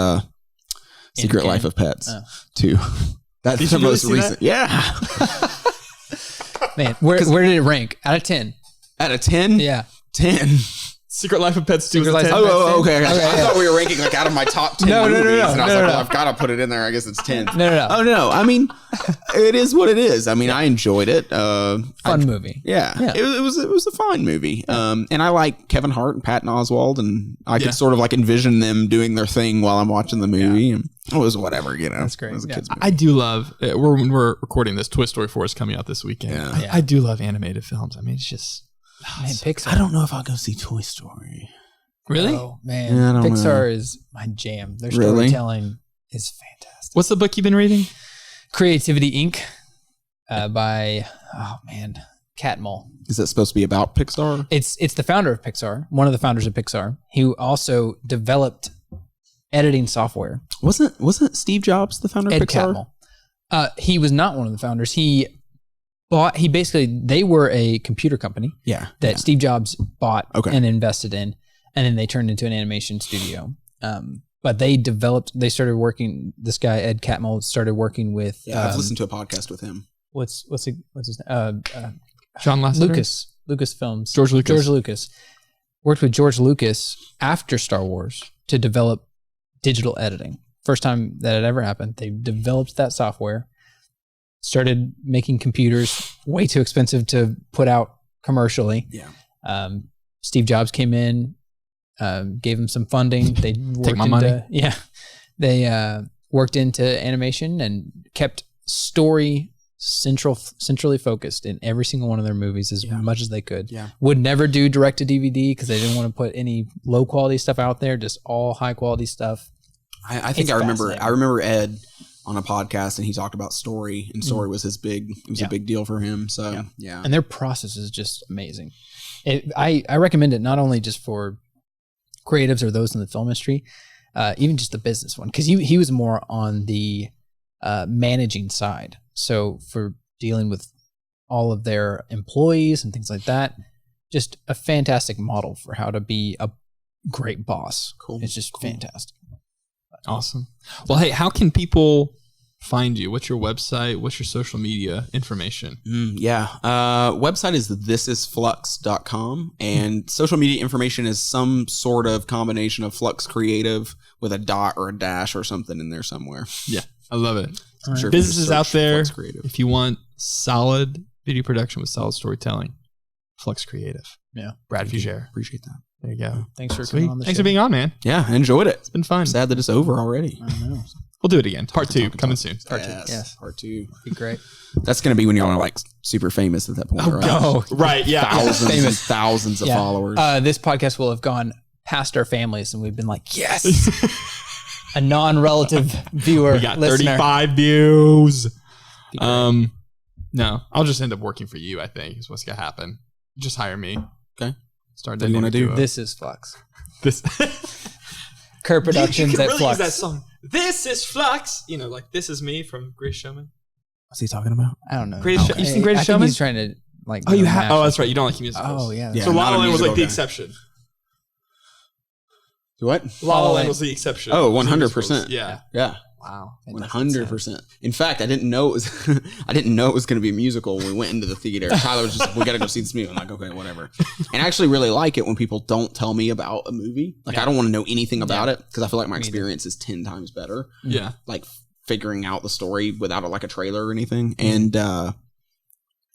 Secret Life of Pets, too. That's the most recent. Yeah. Man, where did it rank out of 10? Out of 10? Yeah, 10. Secret Life of Pets 2. Okay. I thought we were ranking like out of my top 10 movies. And I was like, well, I've got to put it in there. I guess it's 10. No. Oh, no. I mean, it is what it is. I mean, I enjoyed it. Fun movie. Yeah. It was a fine movie. And I like Kevin Hart and Patton Oswalt. And I could sort of like envision them doing their thing while I'm watching the movie. And it was whatever, That's great. It was a kid's movie. I do love, when we're recording this, Toy Story 4 is coming out this weekend. Yeah. I do love animated films. I mean, it's just... Man, Pixar. I don't know if I'll go see Toy Story. Really? Oh, man. Pixar is my jam. Their storytelling is fantastic. What's the book you've been reading? Creativity Inc. By, Cat Mull. Is that supposed to be about Pixar? It's the founder of Pixar, one of the founders of Pixar, who also developed editing software. Wasn't Steve Jobs the founder of Pixar? Cat Mull. He was not one of the founders. They were a computer company that Steve Jobs bought and invested in, and then they turned into an animation studio. But this guy, Ed Catmull, started working with... Yeah, I've listened to a podcast with him. What's his name? John Lasseter? Lucasfilms. George Lucas. Worked with George Lucas after Star Wars to develop digital editing. First time that had ever happened. They developed that software. Started making computers way too expensive to put out commercially. Yeah. Steve Jobs came in, gave him some funding. They Take my money. Yeah. They worked into animation and kept story centrally focused in every single one of their movies as much as they could. Yeah. Would never do direct to DVD because they didn't want to put any low quality stuff out there, just all high quality stuff. I think I remember Ed on a podcast and he talked about story, and story was a big deal for him. So yeah. And their process is just amazing. I recommend it not only just for creatives or those in the film industry, even just the business one, because he was more on the managing side. So for dealing with all of their employees and things like that, just a fantastic model for how to be a great boss. Cool. It's just fantastic. Awesome. Well, hey, how can people find you? What's your website? What's your social media information? Website is thisisflux.com, and social media information is some sort of combination of Flux Creative with a dot or a dash or something in there somewhere. Yeah, I love it. I'm sure businesses out there, if you want solid video production with solid storytelling, Flux Creative. Yeah. Brad Fugere. Appreciate that. There you go. Thanks for coming on the show. Thanks for being on, man. Yeah, I enjoyed it. It's been fun. Sad that it's over already. I know. We'll do it again. Part 2 coming soon. Part 2. Yes. Part 2. Be great. That's going to be when y'all are like super famous at that point. Right? Oh, right. Yeah. Thousands and thousands of followers. This podcast will have gone past our families, and we've been like, yes, a non-relative viewer. We got listener. 35 views. No, I'll just end up working for you. I think is what's gonna happen. Just hire me. Okay. Start. What do you want to do? This is Flux. This. Kerr Productions you can at really Flux. use that song. This is Flux. You know, like This Is Me from Greatest Showman. What's he talking about? I don't know. Greatest you seen Greatest I think Showman? he's trying to like. Oh, you have. Oh, that's right. You don't like musicals. Oh, yeah. Yeah, So La not La a Land was like musical the guy. exception. What? La La Land Land. was the exception. Oh, to 100%. musicals. Yeah. Yeah. Wow. 100%. In fact, I didn't know it was. I didn't know it was going to be a musical when we went into the theater. Tyler was just, we got to go see this movie. I'm like, okay, whatever. And I actually really like it when people don't tell me about a movie. Like, I don't want to know anything about it because I feel like my experience is 10 times better. Yeah. Like figuring out the story without like a trailer or anything. And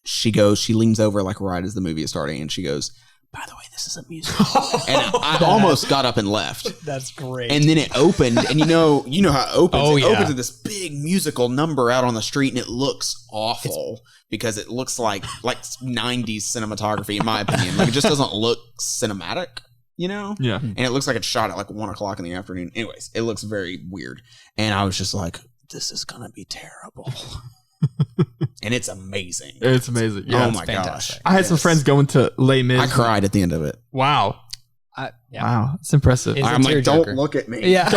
she leans over like right as the movie is starting, and she goes, "By the way, this is a musical." And I almost got up and left. That's great. And then it opened, and you know how it opens. Oh, It yeah. opens to this big musical number out on the street, and it looks awful because it looks like 90s cinematography, in my opinion. Like, it just doesn't look cinematic, you know? Yeah. And it looks like it's shot at like 1 o'clock in the afternoon. Anyways, it looks very weird. And I was just like, this is going to be terrible. And it's amazing. It's amazing. Yeah. Oh my fantastic. gosh. I had some friends going to Les Mis. I cried at the end of it. Wow. Yeah. Wow. It's impressive. It's a I'm like, tearjerker. don't look at me. Yeah.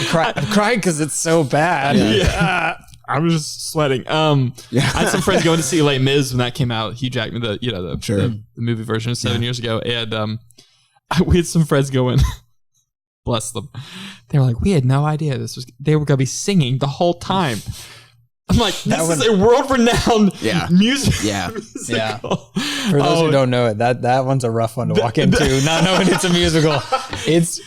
I cried because it's so bad. Yeah. I was just sweating. I had some friends going to see Les Mis when that came out. Hugh Jackman, the movie version 7 years ago. And we had some friends going, bless them. They were like, we had no idea they were going to be singing the whole time. I'm like, this is a world-renowned music. Yeah. musical. For those who don't know it, that one's a rough one to walk into, not knowing it's a musical. It's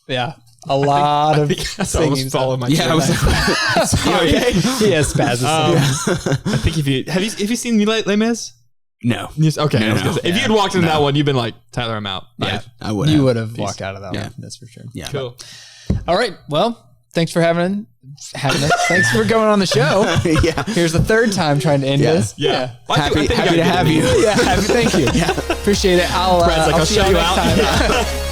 a lot of I almost fell on my chair. I was like, okay. He has spasms. I think have you seen Les Mis? No. Okay. No, I was gonna say, if you had walked into that one, you'd been like, Tyler, I'm out. Yeah, I would. You would have walked out of that one. That's for sure. Yeah. Cool. All right. Well, thanks for having us. Thanks for coming on the show. Yeah. Here's the third time trying to end this. Yeah. Well, Happy I think to have you. Thank you. Appreciate it. I'll Brad's like, I'll see show y'all you next out. time.